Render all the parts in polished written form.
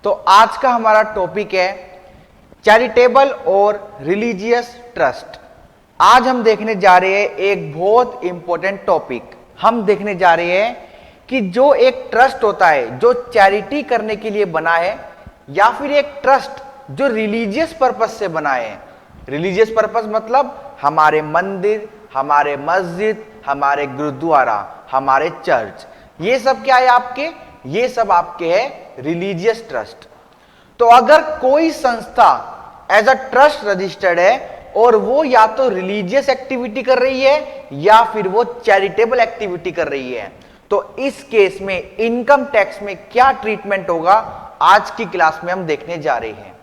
तो आज का हमारा टॉपिक है चैरिटेबल और रिलीजियस ट्रस्ट। आज हम देखने जा रहे हैं एक बहुत इंपॉर्टेंट टॉपिक। हम देखने जा रहे हैं कि जो एक ट्रस्ट होता है जो चैरिटी करने के लिए बना है, या फिर एक ट्रस्ट जो रिलीजियस पर्पस से बना है। रिलीजियस पर्पस मतलब हमारे मंदिर, हमारे मस्जिद, हमारे गुरुद्वारा, हमारे चर्च, ये सब क्या है आपके? ये सब आपके है रिलीजियस ट्रस्ट। तो अगर कोई संस्था एज अ ट्रस्ट रजिस्टर्ड है और वो या तो रिलीजियस एक्टिविटी कर रही है या फिर वो चैरिटेबल एक्टिविटी कर रही है, तो इस केस में इनकम टैक्स में क्या ट्रीटमेंट होगा, आज की क्लास में हम देखने जा रहे हैं।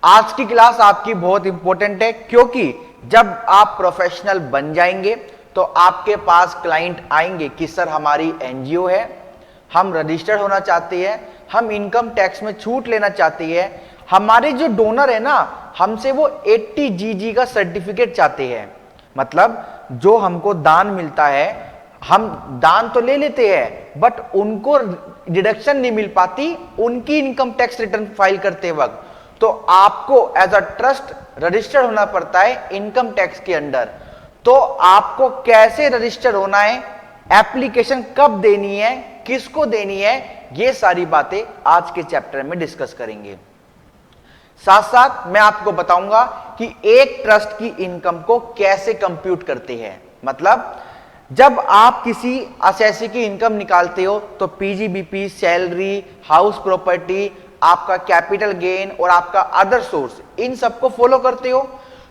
आज की क्लास आपकी बहुत इंपॉर्टेंट है, क्योंकि जब आप प्रोफेशनल बन जाएंगे तो आपके पास क्लाइंट आएंगे कि सर हमारी एनजीओ है, हम रजिस्टर्ड होना चाहते हैं, हम इनकम टैक्स में छूट लेना चाहते हैं, हमारे जो डोनर है ना हमसे वो 80 GG का सर्टिफिकेट चाहते हैं। मतलब जो हमको दान मिलता है, हम दान तो ले लेते हैं बट उनको डिडक्शन नहीं मिल पाती उनकी इनकम टैक्स रिटर्न फाइल करते वक्त। तो आपको एज अ ट्रस्ट रजिस्टर्ड होना पड़ता है इनकम टैक्स के अंडर। तो आपको कैसे रजिस्टर होना है, एप्लीकेशन कब देनी है, किसको देनी है, ये सारी बातें आज के चैप्टर में डिस्कस करेंगे। साथ साथ मैं आपको बताऊंगा कि एक ट्रस्ट की इनकम को कैसे कंप्यूट करते हैं। मतलब जब आप किसी असेसी की इनकम निकालते हो तो पीजीबीपी, सैलरी, हाउस प्रॉपर्टी, आपका कैपिटल गेन और आपका अदर सोर्स, इन सबको फॉलो करते हो।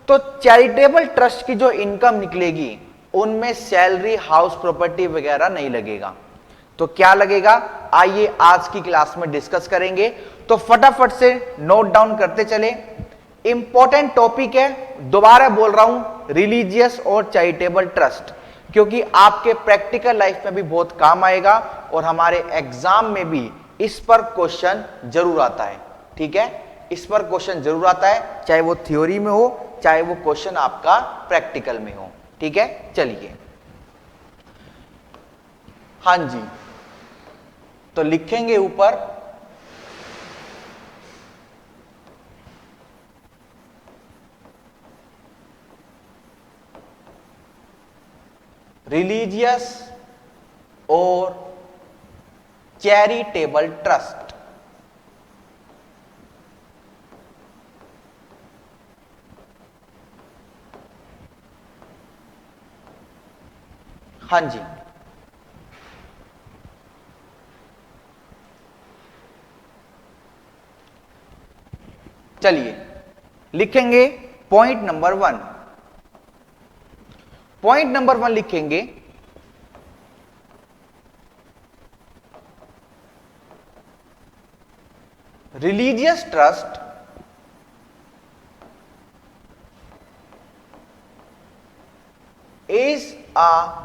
तो चैरिटेबल ट्रस्ट की जो इनकम निकलेगी उनमें सैलरी, हाउस प्रॉपर्टी वगैरह नहीं लगेगा। तो क्या लगेगा, आइए आज की क्लास में डिस्कस करेंगे। तो फटाफट से नोट डाउन करते चले। इंपॉर्टेंट टॉपिक है, दोबारा बोल रहा हूं, रिलीजियस और चैरिटेबल ट्रस्ट, क्योंकि आपके प्रैक्टिकल लाइफ में भी बहुत काम आएगा और हमारे एग्जाम में भी इस पर क्वेश्चन जरूर आता है। ठीक है, इस पर क्वेश्चन जरूर आता है, चाहे वो थ्योरी में हो चाहे वो क्वेश्चन आपका प्रैक्टिकल में हो। ठीक है, चलिए। हाँ जी, तो लिखेंगे ऊपर रिलीजियस और चैरिटेबल ट्रस्ट। हाँ जी, चलिए लिखेंगे पॉइंट नंबर 1। पॉइंट नंबर 1 लिखेंगे religious trust is a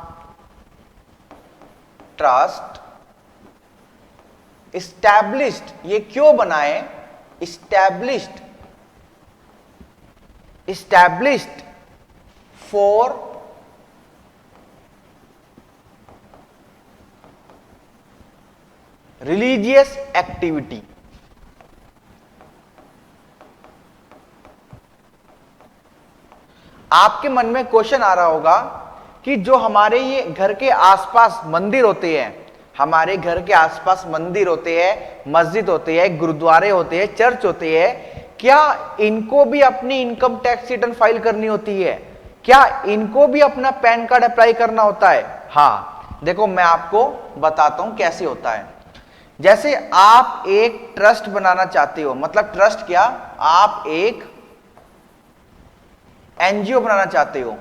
trust established, ये क्यों बनाए, established for religious activity। आपके मन में क्वेश्चन आ रहा होगा कि जो हमारे ये घर के आसपास मंदिर होते हैं, हमारे घर के आसपास मंदिर होते हैं, मस्जिद होते हैं, गुरुद्वारे होते हैं, चर्च होते हैं, क्या इनको भी अपनी इनकम टैक्स रिटर्न फाइल करनी होती है? क्या इनको भी अपना पैन कार्ड अप्लाई करना होता है? हाँ, देखो मैं आपको बताता हूं कैसे होता है। जैसे आप एक ट्रस्ट बनाना चाहते हो, मतलब ट्रस्ट क्या, आप एक एनजीओ बनाना चाहते हो।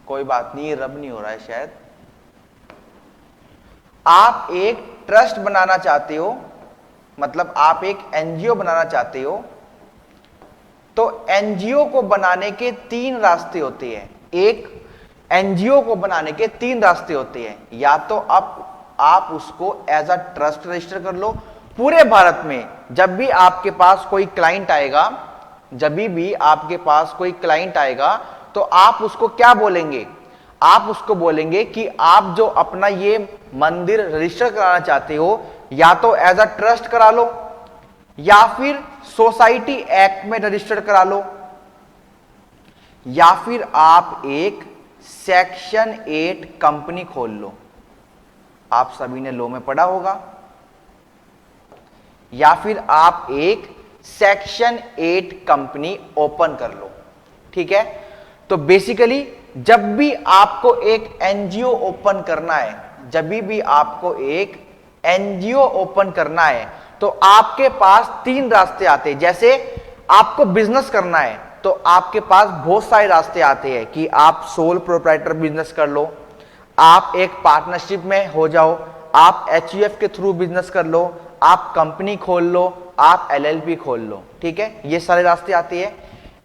कोई बात नहीं, रब नहीं हो रहा है शायद। आप एक ट्रस्ट बनाना चाहते हो, मतलब आप एक एनजीओ बनाना चाहते हो। तो एनजीओ को बनाने के 3 रास्ते होते हैं। एक एनजीओ को बनाने के 3 रास्ते होते हैं। या तो आप उसको एज अ ट्रस्ट रजिस्टर कर लो। पूरे भारत में जब भी आपके पास कोई क्लाइंट आएगा जब भी आपके पास कोई क्लाइंट आएगा तो आप उसको क्या बोलेंगे? आप उसको बोलेंगे कि आप जो अपना ये मंदिर रजिस्टर कराना चाहते हो या तो एज अ ट्रस्ट करा लो या फिर सोसाइटी एक्ट में रजिस्टर करा लो या फिर आप एक सेक्शन 8 कंपनी खोल लो। आप सभी ने लॉ में पढ़ा होगा। या फिर आप एक सेक्शन 8 कंपनी ओपन कर लो। ठीक है, तो बेसिकली जब भी आपको एक एनजीओ ओपन करना है, जब भी आपको एक एनजीओ ओपन करना है तो आपके पास 3 रास्ते आते हैं। जैसे आपको बिजनेस करना है तो आपके पास बहुत सारे रास्ते आते हैं कि आप सोल प्रोप्राइटर बिजनेस कर लो, आप एक पार्टनरशिप में हो जाओ, आप एचयूएफ के थ्रू बिजनेस कर लो, आप कंपनी खोल लो, आप एलएलपी खोल लो। ठीक है, ये सारे रास्ते आते हैं।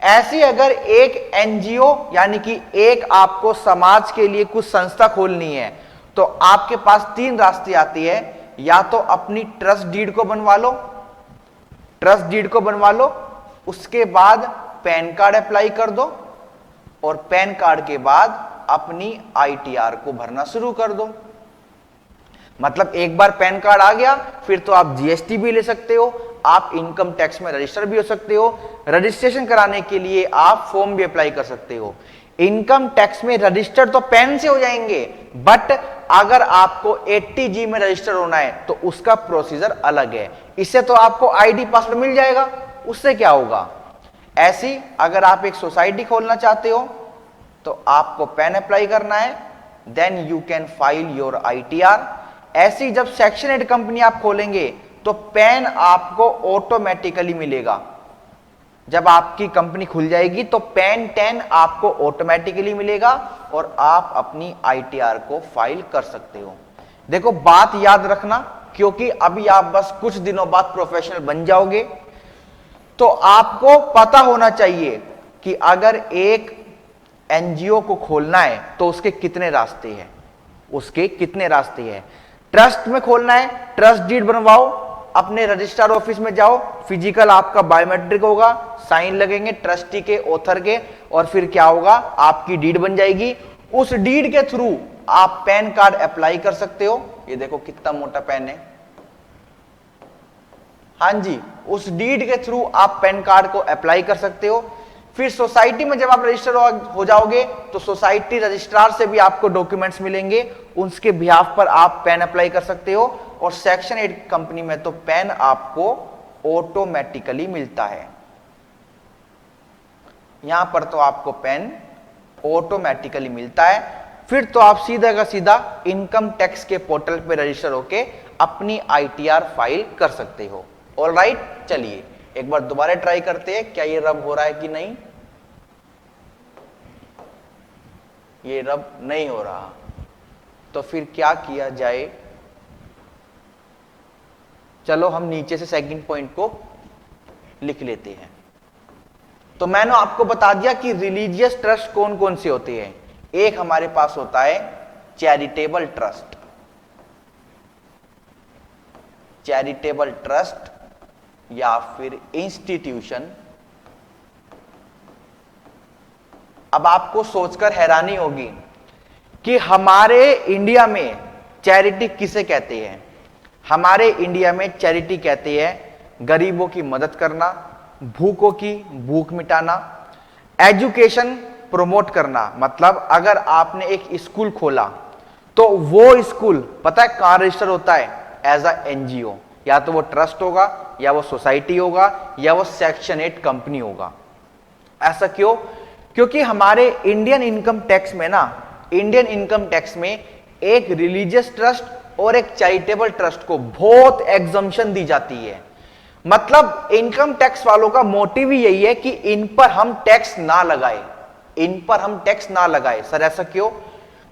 ऐसे अगर एक एनजीओ यानी कि एक आपको समाज के लिए कुछ संस्था खोलनी है तो आपके पास 3 रास्ते आती है। या तो अपनी ट्रस्ट डीड को बनवा लो, ट्रस्ट डीड को बनवा लो, उसके बाद पैन कार्ड अप्लाई कर दो और पैन कार्ड के बाद अपनी आईटीआर को भरना शुरू कर दो। मतलब एक बार पैन कार्ड आ गया फिर तो आप जीएसटी भी ले सकते हो, आप इनकम टैक्स में रजिस्टर भी हो सकते हो, रजिस्ट्रेशन कराने के लिए आप फॉर्म भी अप्लाई कर सकते हो। इनकम टैक्स में रजिस्टर तो पैन से हो जाएंगे, बट अगर आपको 80G में रजिस्टर होना है तो उसका प्रोसीजर अलग है। इससे तो आपको आईडी पासवर्ड मिल जाएगा, उससे क्या होगा। ऐसी अगर आप एक सोसाइटी खोलना चाहते हो तो आपको पैन अप्लाई करना है, then you can file your ITR. ऐसी जब सेक्शन 8 कंपनी आप खोलेंगे तो पैन आपको ऑटोमेटिकली मिलेगा। जब आपकी कंपनी खुल जाएगी तो पैन 10 आपको ऑटोमेटिकली मिलेगा और आप अपनी आईटीआर को फाइल कर सकते हो। देखो बात याद रखना, क्योंकि अभी आप बस कुछ दिनों बाद प्रोफेशनल बन जाओगे तो आपको पता होना चाहिए कि अगर एक एनजीओ को खोलना है तो उसके कितने रास्ते हैं, उसके कितने रास्ते हैं। ट्रस्ट में खोलना है, ट्रस्ट डीड बनवाओ, अपने रजिस्ट्रार ऑफिस में जाओ, फिजिकल आपका बायोमेट्रिक होगा, साइन लगेंगे ट्रस्टी के, ऑथर के, और फिर क्या होगा, आपकी डीड बन जाएगी। उस डीड के थ्रू आप पैन कार्ड अप्लाई कर सकते हो। ये देखो कितना मोटा पेन है। हाँ जी, उस डीड के थ्रू आप पैन कार्ड को अप्लाई कर सकते हो। फिर सोसाइटी में जब आप रजिस्टर हो जाओगे तो सोसाइटी रजिस्ट्रार से भी आपको डॉक्यूमेंट्स मिलेंगे, उसके बिहाफ पर आप पैन अप्लाई कर सकते हो। और सेक्शन 8 कंपनी में तो पैन आपको ऑटोमेटिकली मिलता है। यहां पर तो आपको पैन ऑटोमेटिकली मिलता है। फिर तो आप सीधा का सीधा इनकम टैक्स के पोर्टल पे रजिस्टर होके अपनी आईटीआर फाइल कर सकते हो। ऑलराइट, चलिए एक बार दोबारा ट्राई करते हैं, क्या ये रब हो रहा है कि नहीं। ये रब नहीं हो रहा, तो फिर क्या किया जाए। चलो हम नीचे से सेकंड पॉइंट को लिख लेते हैं। तो मैंने आपको बता दिया कि रिलीजियस ट्रस्ट कौन कौन से होते हैं। एक हमारे पास होता है चैरिटेबल ट्रस्ट, चैरिटेबल ट्रस्ट या फिर इंस्टीट्यूशन। अब आपको सोचकर हैरानी होगी कि हमारे इंडिया में चैरिटी किसे कहते हैं। हमारे इंडिया में चैरिटी कहते हैं गरीबों की मदद करना, भूखों की भूख मिटाना, एजुकेशन प्रमोट करना। मतलब अगर आपने एक स्कूल खोला तो वो स्कूल पता है कहां रजिस्टर होता है, एज अ एनजीओ। या तो वो ट्रस्ट होगा या वो सोसाइटी होगा या वो सेक्शन 8 कंपनी होगा। ऐसा क्यों? क्योंकि हमारे इंडियन इनकम टैक्स में ना, इंडियन इनकम टैक्स में एक रिलीजियस ट्रस्ट और एक चैरिटेबल ट्रस्ट को बहुत एग्जम्पशन दी जाती है। मतलब इनकम टैक्स वालों का मोटिव ही यही है कि इन पर हम टैक्स ना लगाए, इन पर हम टैक्स ना लगाए। सर ऐसा क्यों?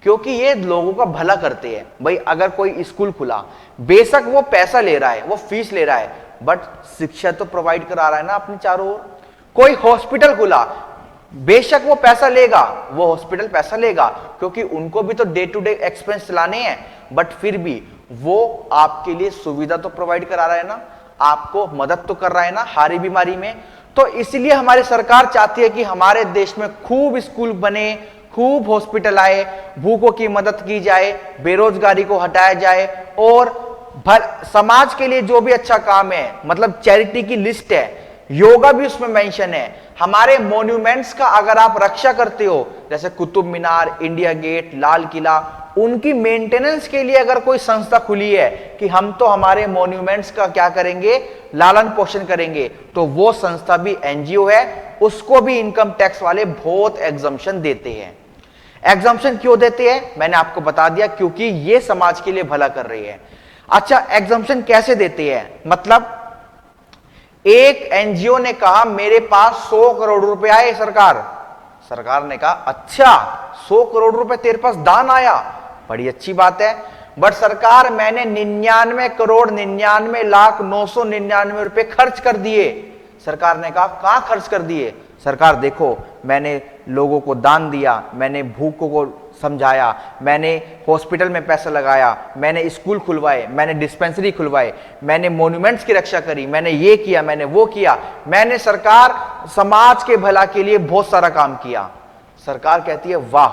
क्योंकि ये लोगों का भला करते हैं। भाई अगर कोई स्कूल खुला, बेशक वो पैसा ले रहा है, वो फीस ले रहा है, बट शिक्षा तो प्रोवाइड करा रहा है ना अपने चारों ओर। कोई हॉस्पिटल खुला, बेशक वो पैसा लेगा, वो हॉस्पिटल पैसा लेगा क्योंकि उनको भी तो डे टू डे एक्सपेंस चलाने हैं, बट फिर भी वो आपके लिए सुविधा तो प्रोवाइड करा रहा है ना, आपको मदद तो कर रहा है ना हारी बीमारी में। तो इसलिए हमारी सरकार चाहती है कि हमारे देश में खूब स्कूल बने, खूब हॉस्पिटल आए, भूखों की मदद की जाए, बेरोजगारी को हटाया जाए और समाज के लिए जो भी अच्छा काम है, मतलब चैरिटी की लिस्ट है, योगा भी उसमें मेंशन है। हमारे मॉन्यूमेंट्स का अगर आप रक्षा करते हो, जैसे कुतुब मीनार, इंडिया गेट, लाल किला, उनकी मेंटेनेंस के लिए अगर कोई संस्था खुली है कि हम तो हमारे मॉन्यूमेंट्स का क्या करेंगे, लालन पोषण करेंगे, तो वो संस्था भी एनजीओ है, उसको भी इनकम टैक्स वाले बहुत एग्जम्पशन देते हैं। एग्जम्पशन क्यों देते हैं मैंने आपको बता दिया, क्योंकि ये समाज के लिए भला कर रही है। अच्छा, एग्जम्पशन कैसे देते हैं, मतलब एक एनजीओ ने कहा मेरे पास 100 करोड़ रुपए आए, सरकार ने कहा अच्छा 100 करोड़ रुपए तेरे पास दान आया, बड़ी अच्छी बात है, बट सरकार मैंने 99 करोड़ 99 लाख 999 रुपए खर्च कर दिए। सरकार ने कहा कहां खर्च कर दिए? सरकार देखो मैंने लोगों को दान दिया, मैंने भूखों को समझाया, मैंने हॉस्पिटल में पैसा लगाया, मैंने स्कूल खुलवाए, मैंने डिस्पेंसरी खुलवाए, मैंने मॉन्यूमेंट्स की रक्षा करी, मैंने ये किया, मैंने वो किया, मैंने सरकार समाज के भला के लिए बहुत सारा काम किया। सरकार कहती है वाह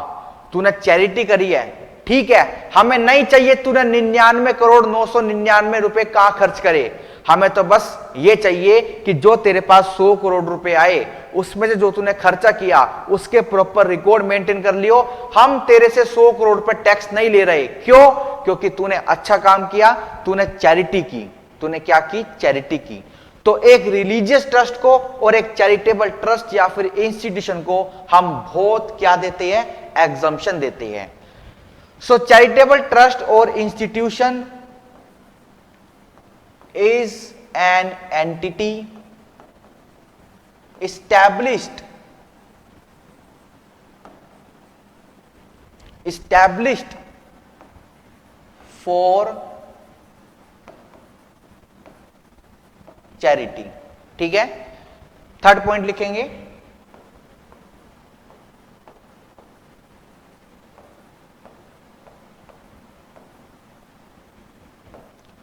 तूने चैरिटी करी है, ठीक है, हमें नहीं चाहिए तूने 99 करोड़ 999 रुपए कहां खर्च करे, हमें तो बस ये चाहिए कि जो तेरे पास 100 करोड़ रुपए आए उसमें से जो तूने खर्चा किया उसके प्रॉपर रिकॉर्ड मेंटेन कर लियो, हम तेरे से 100 करोड़ रुपए टैक्स नहीं ले रहे। क्यों? क्योंकि तूने अच्छा काम किया, तूने चैरिटी की। तूने क्या की? चैरिटी की। तो एक रिलीजियस ट्रस्ट को और एक चैरिटेबल ट्रस्ट या फिर इंस्टीट्यूशन को हम बहुत क्या देते हैं? एग्जम्पशन देते हैं। सो चैरिटेबल ट्रस्ट और institution is an entity established for charity। ठीक है, थर्ड पॉइंट लिखेंगे,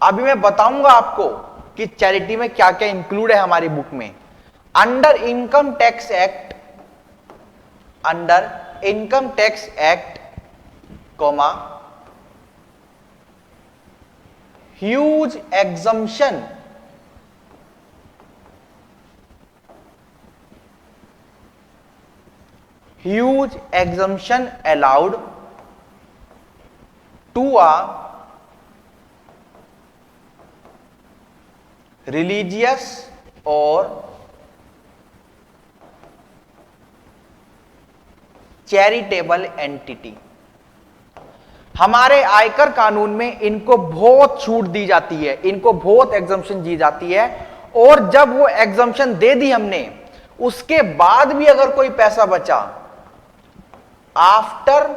अभी मैं बताऊंगा आपको कि चैरिटी में क्या क्या इंक्लूड है हमारी बुक में। Under income tax act comma huge exemption allowed to a religious और चैरिटेबल एंटिटी। हमारे आयकर कानून में इनको बहुत छूट दी जाती है, इनको बहुत एग्जम्पशन दी जाती है, और जब वो एग्जम्पशन दे दी हमने, उसके बाद भी अगर कोई पैसा बचा आफ्टर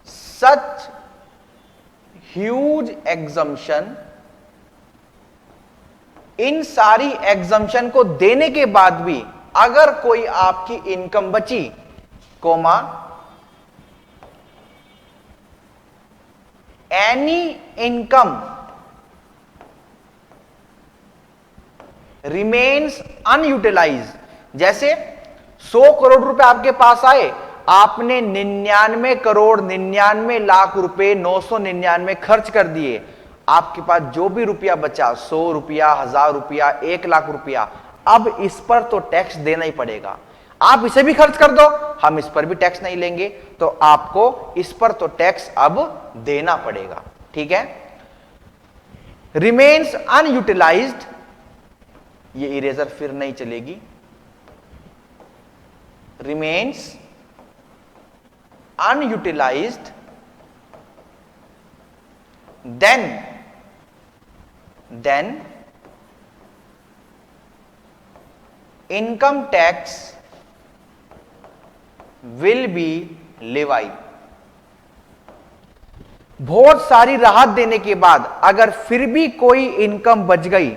सच ह्यूज एग्जम्पशन, इन सारी एग्जम्पशन को देने के बाद भी अगर कोई आपकी इनकम बची, comma any income remains unutilise. जैसे 100 करोड़ रुपए आपके पास आए, आपने 99 करोड़ 99 लाख रुपए 999 खर्च कर दिए, आपके पास जो भी रुपया बचा, 100 रुपया, 1000 रुपया, 1 लाख रुपया, अब इस पर तो टैक्स देना ही पड़ेगा। आप इसे भी खर्च कर दो, हम इस पर भी टैक्स नहीं लेंगे, तो आपको इस पर तो टैक्स अब देना पड़ेगा। ठीक है, रिमेन्स अनयूटिलाइज्ड, ये इरेजर फिर नहीं चलेगी, remains unutilized, then income tax will be levied। बहुत सारी राहत देने के बाद अगर फिर भी कोई इनकम बच गई,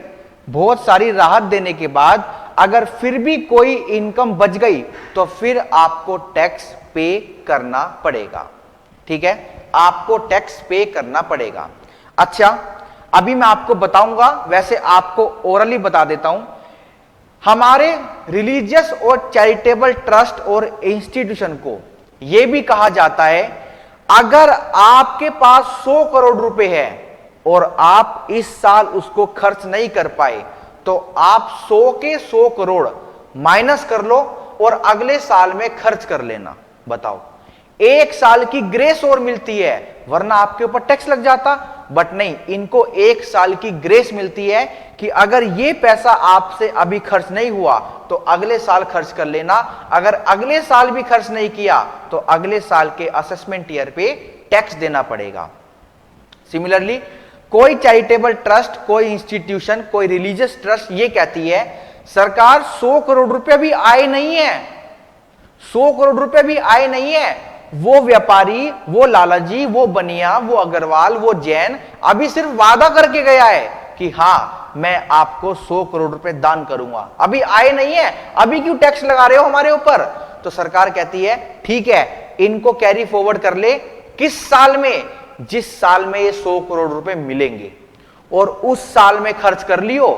बहुत सारी राहत देने के बाद अगर फिर भी कोई इनकम बच गई, तो फिर आपको टैक्स पे करना पड़ेगा। ठीक है, आपको टैक्स पे करना पड़ेगा। अच्छा, अभी मैं आपको बताऊंगा, वैसे आपको ओरली बता देता हूं। हमारे रिलीजियस और चैरिटेबल ट्रस्ट और इंस्टीट्यूशन को यह भी कहा जाता है, अगर आपके पास 100 करोड़ रुपए है और आप इस साल उसको खर्च नहीं कर पाए, तो आप 100 के 100 करोड़ माइनस कर लो और अगले साल में खर्च कर लेना। बताओ, 1 साल की ग्रेस और मिलती है, वरना आपके ऊपर टैक्स लग जाता। बट नहीं, इनको 1 साल की ग्रेस मिलती है कि अगर ये पैसा आपसे अभी खर्च नहीं हुआ तो अगले साल खर्च कर लेना। अगर अगले साल भी खर्च नहीं किया तो अगले साल के असेसमेंट ईयर पे टैक्स देना पड़ेगा। सिमिलरली, कोई चैरिटेबल ट्रस्ट, कोई इंस्टीट्यूशन, कोई रिलीजियस ट्रस्ट ये कहती है सरकार 100 करोड़ रुपए भी आए नहीं है, 100 करोड़ रुपए भी आए नहीं है, वो व्यापारी, वो लालाजी, वो बनिया, वो अग्रवाल, वो जैन अभी सिर्फ वादा करके गया है कि हां मैं आपको 100 करोड़ रुपए दान करूंगा, अभी आए नहीं है, अभी क्यों टैक्स लगा रहे हो हमारे ऊपर। तो सरकार कहती है ठीक है, इनको कैरी फॉरवर्ड कर ले। किस साल में? जिस साल में ये 100 करोड़ रुपए मिलेंगे, और उस साल में खर्च कर लियो।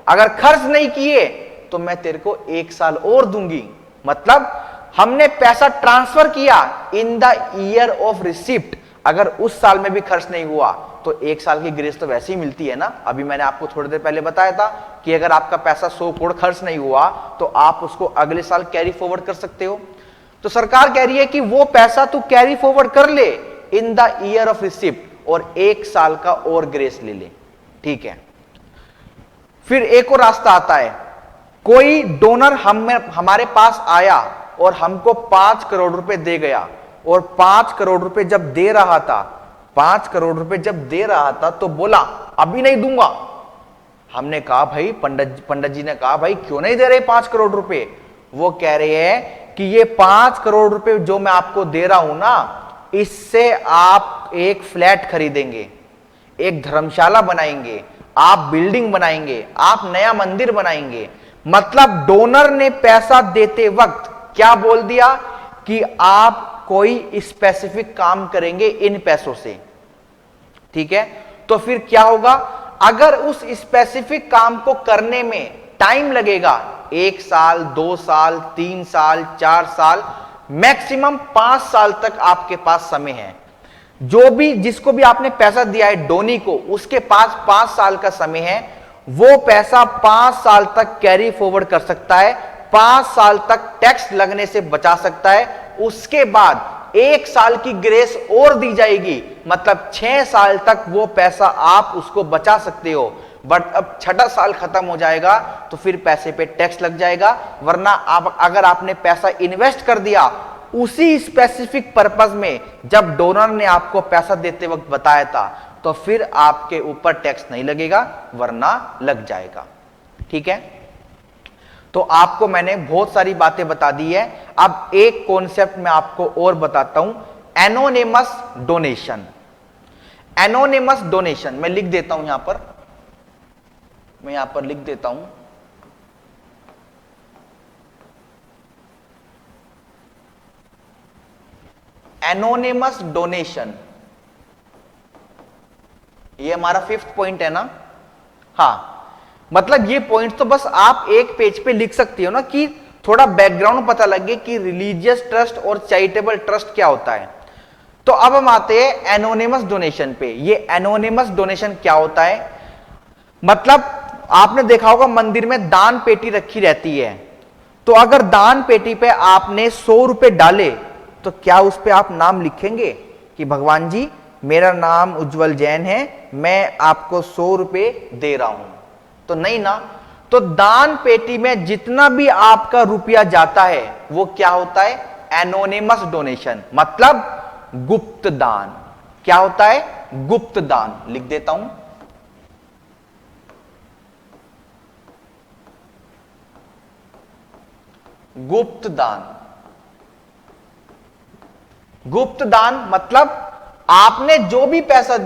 अगर खर्च नहीं किए तो मैं तेरे को 1 साल और दूंगी। मतलब हमने पैसा ट्रांसफर किया in the year of receipt, अगर उस साल में भी खर्च नहीं हुआ तो 1 साल की ग्रेस तो वैसे ही मिलती है ना। अभी मैंने आपको थोड़ी देर पहले बताया था कि अगर आपका पैसा 100 करोड़ खर्च नहीं हुआ तो आप उसको अगले साल कैरी फॉरवर्ड कर सकते हो। तो सरकार कह रही है कि वो पैसा तू कैरी फॉरवर्ड कर ले in the year of receipt और 1 साल का और ग्रेस ले ले। ठीक है, फिर एक और रास्ता आता है, कोई डोनर हमारे पास आया और हमको 5 करोड़ रुपए दे गया, और 5 करोड़ रुपए जब दे रहा था, 5 करोड़ रुपए जब दे रहा था तो बोला अभी नहीं दूंगा। हमने कहा भाई, पंडित जी ने कहा भाई क्यों नहीं दे रहे 5 करोड़ रुपए? वो कह रहे हैं कि ये 5 करोड़ रुपए जो मैं आपको दे रहा हूं ना, इससे आप एक फ्लैट खरीदेंगे, एक धर्मशाला बनाएंगे, आप बिल्डिंग बनाएंगे, आप नया मंदिर बनाएंगे। मतलब डोनर ने पैसा देते वक्त क्या बोल दिया कि आप कोई स्पेसिफिक काम करेंगे इन पैसों से। ठीक है, तो फिर क्या होगा? अगर उस स्पेसिफिक काम को करने में टाइम लगेगा, 1 साल, 2 साल, 3 साल, 4 साल, मैक्सिमम 5 साल तक आपके पास समय है। जो भी, जिसको भी आपने पैसा दिया है डोनी को, उसके पास 5 साल का समय है। वो पैसा 5 साल तक कैरी फॉरवर्ड कर सकता है, 5 साल तक टैक्स लगने से बचा सकता है। उसके बाद 1 साल की ग्रेस और दी जाएगी, मतलब 6 साल तक वो पैसा आप उसको बचा सकते हो। बट अब 6ठा साल खत्म हो जाएगा तो फिर पैसे पे टैक्स लग जाएगा। वरना आप, अगर आपने पैसा इन्वेस्ट कर दिया उसी स्पेसिफिक पर्पस में जब डोनर ने आपको पैसा देते वक्त बताया था, तो फिर आपके ऊपर टैक्स नहीं लगेगा, वरना लग जाएगा। ठीक है, तो आपको मैंने बहुत सारी बातें बता दी है। अब एक कॉन्सेप्ट मैं आपको और बताता हूं, एनोनिमस डोनेशन। एनोनिमस डोनेशन मैं लिख देता हूं, मैं यहां पर लिख देता हूं। एनोनिमस डोनेशन, ये हमारा 5th पॉइंट है ना। हाँ, मतलब ये पॉइंट तो बस आप एक पेज पे लिख सकते हो ना, कि थोड़ा बैकग्राउंड पता लगे कि रिलीजियस ट्रस्ट और चैरिटेबल ट्रस्ट क्या होता है। तो अब हम आते हैं एनोनिमस डोनेशन पे। ये एनोनिमस डोनेशन क्या होता है? मतलब आपने देखा होगा मंदिर में दान पेटी रखी रहती है, तो अगर दान पेटी पे आपने 100 रुपए डाले तो क्या उस पे आप नाम लिखेंगे कि भगवान जी मेरा नाम उज्जवल जैन है, मैं आपको 100 रुपए दे रहा हूं? तो नहीं ना। तो दान पेटी में जितना भी आपका रुपया जाता है वो क्या होता है? एनोनिमस डोनेशन, मतलब गुप्त दान। क्या होता है? गुप्त दान। लिख देता हूं, गुप्त दान। गुप्त दान मतलब आपने जो भी पैसा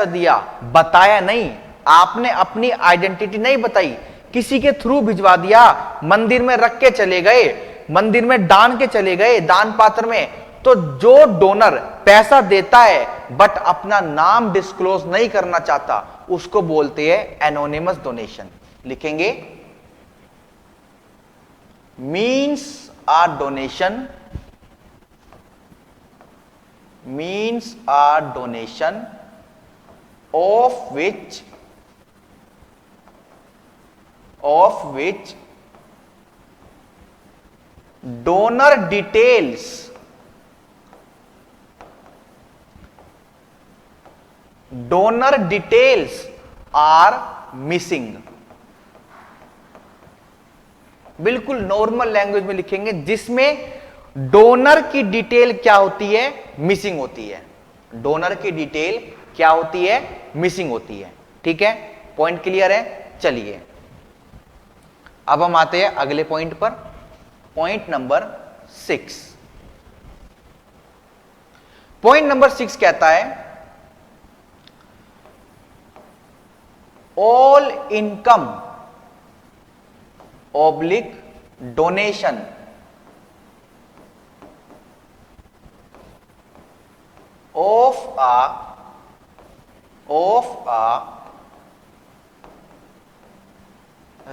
दिया, बताया नहीं, आपने अपनी आइडेंटिटी नहीं बताई, किसी के थ्रू भिजवा दिया, मंदिर में रख के चले गए, मंदिर में दान के चले गए, दान पात्र में, तो जो डोनर पैसा देता है बट अपना नाम डिस्क्लोज नहीं करना चाहता उसको बोलते हैं एनोनिमस डोनेशन। लिखेंगे means a donation, means a donation of which donor details are missing। बिल्कुल नॉर्मल लैंग्वेज में लिखेंगे जिसमें डोनर की डिटेल क्या होती है, मिसिंग होती है। डोनर की डिटेल क्या होती है, मिसिंग होती है। ठीक है, पॉइंट क्लियर है। चलिए अब हम आते हैं अगले पॉइंट पर, पॉइंट नंबर 6। पॉइंट नंबर 6 कहता है all income oblique donation of a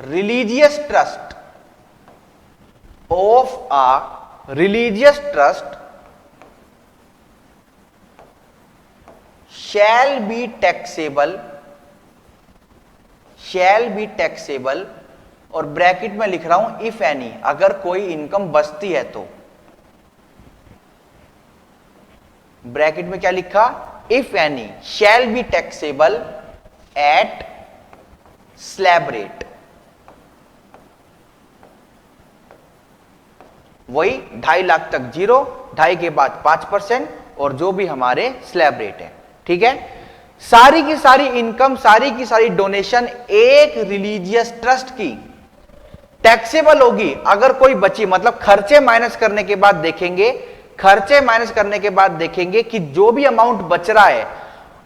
religious trust, of a religious trust shall be taxable, और ब्रैकेट में लिख रहा हूं इफ एनी, अगर कोई इनकम बचती है तो। ब्रैकेट में क्या लिखा, if any shell be taxable at slab rate. वही 2.5 लाख तक 0, 2.5 के बाद 5% और जो भी हमारे स्लैब रेट है। ठीक है, सारी की सारी इनकम, सारी की सारी डोनेशन एक रिलीजियस ट्रस्ट की टैक्सेबल होगी अगर कोई बची, मतलब खर्चे माइनस करने के बाद देखेंगे, खर्चे माइनस करने के बाद देखेंगे कि जो भी अमाउंट बच रहा है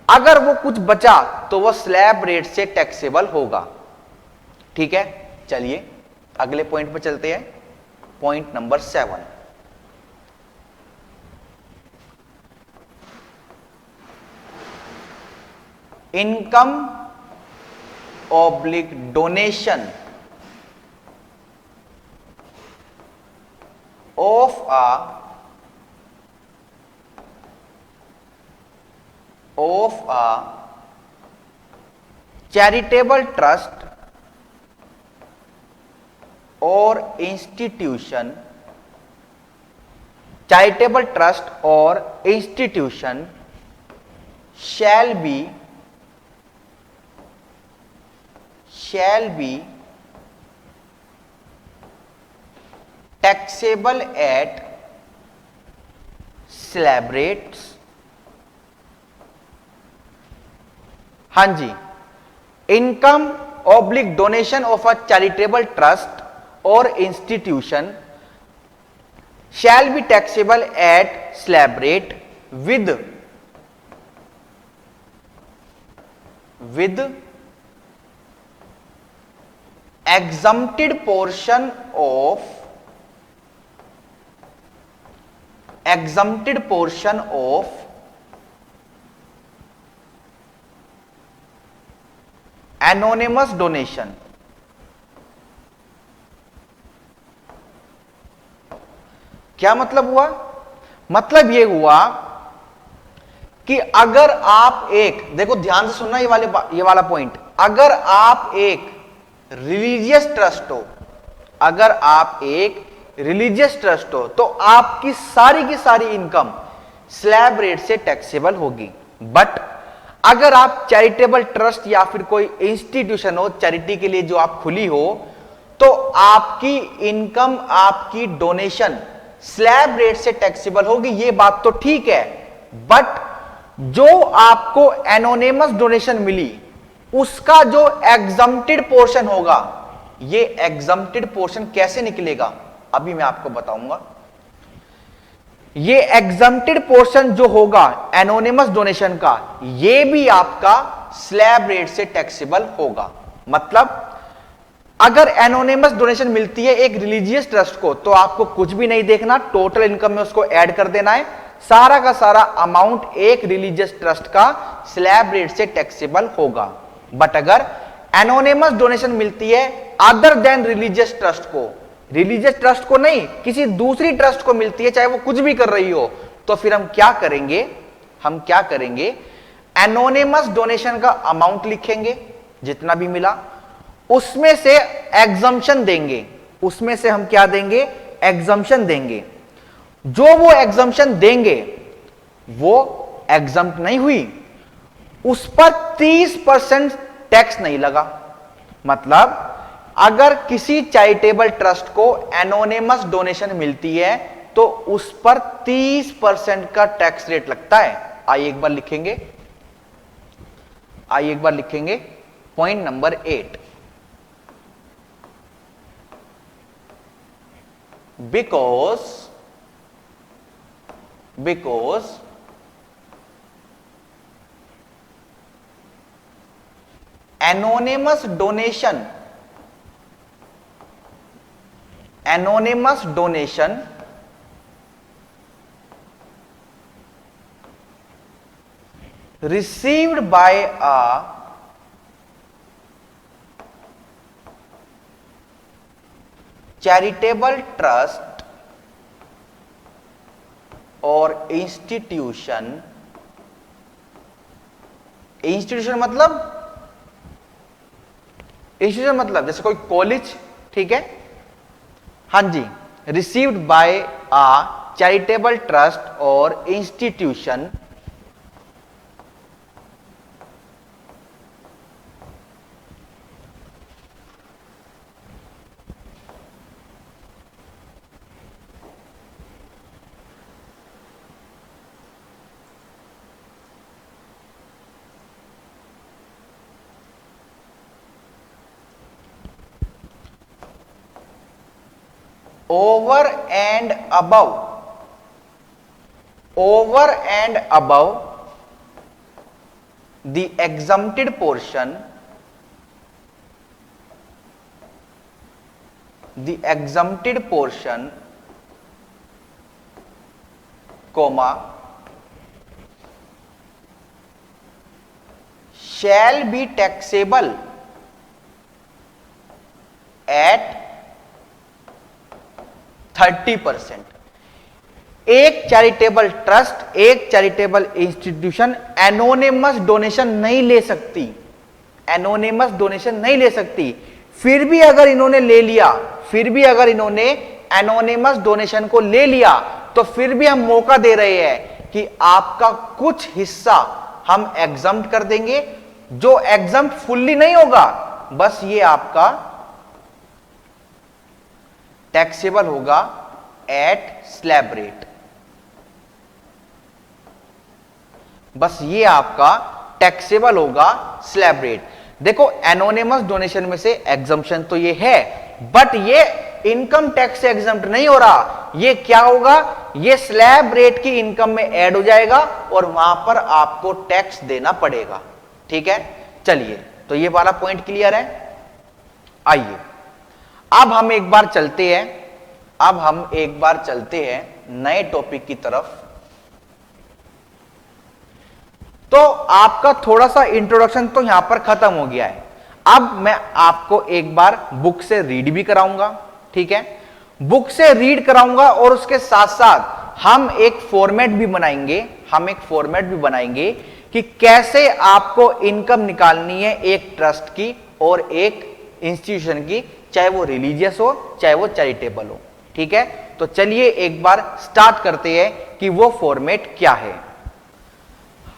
अगर वो कुछ बचा तो वो स्लैब रेट से टैक्सेबल होगा। ठीक है, चलिए अगले पॉइंट पर चलते हैं, point number 7। Income oblique donation of a charitable trust or institution, charitable trust or institution shall be taxable at slab rates। हां जी, income oblique donation of a charitable trust और institution shall be taxable at slab rate with exempted portion of anonymous donation। क्या मतलब हुआ? मतलब ये हुआ कि अगर आप एक, देखो ध्यान से सुनना ये वाला पॉइंट, अगर आप एक रिलीजियस ट्रस्ट हो, अगर आप एक रिलीजियस ट्रस्ट हो तो आपकी सारी की सारी इनकम स्लैब रेट से टैक्सेबल होगी। बट अगर आप चैरिटेबल ट्रस्ट या फिर कोई इंस्टीट्यूशन हो, चैरिटी के लिए जो आप खुली हो, तो आपकी इनकम, आपकी डोनेशन स्लैब रेट से टैक्सेबल होगी। ये बात तो ठीक है, बट जो आपको एनोनिमस डोनेशन मिली उसका जो एग्जम्प्टेड पोर्शन होगा, ये एग्जम्प्टेड पोर्शन कैसे निकलेगा अभी मैं आपको बताऊंगा। ये एग्जम्प्टेड पोर्शन जो होगा एनोनिमस डोनेशन का, ये भी आपका स्लैब रेट से टैक्सेबल होगा। मतलब अगर एनोनिमस डोनेशन मिलती है एक रिलीजियस ट्रस्ट को तो आपको कुछ भी नहीं देखना, टोटल इनकम में उसको ऐड कर देना है, सारा का सारा अमाउंट एक रिलीजियस ट्रस्ट का स्लैब रेट से टैक्सेबल होगा। बट अगर एनोनिमस डोनेशन मिलती है अदर देन रिलीजियस ट्रस्ट को, रिलीजियस ट्रस्ट को नहीं किसी दूसरी ट्रस्ट को मिलती है, चाहे वो कुछ भी कर रही हो, तो फिर हम क्या करेंगे, एनोनिमस डोनेशन का अमाउंट लिखेंगे जितना भी मिला, उसमें से एग्जम्पशन देंगे, उसमें से हम क्या देंगे, एग्जम्पशन देंगे। जो वो एग्जम्पशन देंगे वो एग्जम्प्ट नहीं हुई, उस पर 30% टैक्स नहीं लगा। मतलब अगर किसी चैरिटेबल ट्रस्ट को एनोनिमस डोनेशन मिलती है तो उस पर 30% का टैक्स रेट लगता है। आइए एक बार लिखेंगे point number 8, because anonymous donation received by a charitable trust or institution मतलब जैसे कोई कॉलेज, ठीक है, हां जी, received by a charitable trust और institution over and above the exempted portion, comma, shall be taxable at 30%। एक चैरिटेबल ट्रस्ट, एक चैरिटेबल इंस्टीट्यूशन एनोनिमस डोनेशन नहीं ले सकती, फिर भी अगर इन्होंने एनोनिमस डोनेशन को ले लिया तो फिर भी हम मौका दे रहे हैं कि आपका कुछ हिस्सा हम एग्जम्प्ट कर देंगे, जो एग्जम्प्ट फुल्ली नहीं होगा, बस ये आपका टैक्सेबल होगा एट स्लैब रेट, बस ये आपका टैक्सेबल होगा स्लैब रेट। देखो एनोनिमस डोनेशन में से एग्जम्पशन तो ये है, बट ये इनकम टैक्स से एग्जम्प्ट नहीं हो रहा, ये क्या होगा, ये स्लैब रेट की इनकम में ऐड हो जाएगा और वहां पर आपको टैक्स देना पड़ेगा। ठीक है, चलिए, तो ये वाला पॉइंट क्लियर है। आइए अब हम एक बार चलते हैं नए टॉपिक की तरफ। तो आपका थोड़ा सा इंट्रोडक्शन तो यहां पर खत्म हो गया है। अब मैं आपको एक बार बुक से रीड भी कराऊंगा, ठीक है, बुक से रीड कराऊंगा और उसके साथ साथ हम एक फॉर्मेट भी बनाएंगे कि कैसे आपको इनकम निकालनी है एक ट्रस्ट की और एक इंस्टीट्यूशन की, चाहे वो रिलीजियस हो चाहे वो चैरिटेबल हो। ठीक है, तो चलिए एक बार स्टार्ट करते हैं कि वो फॉर्मेट क्या है।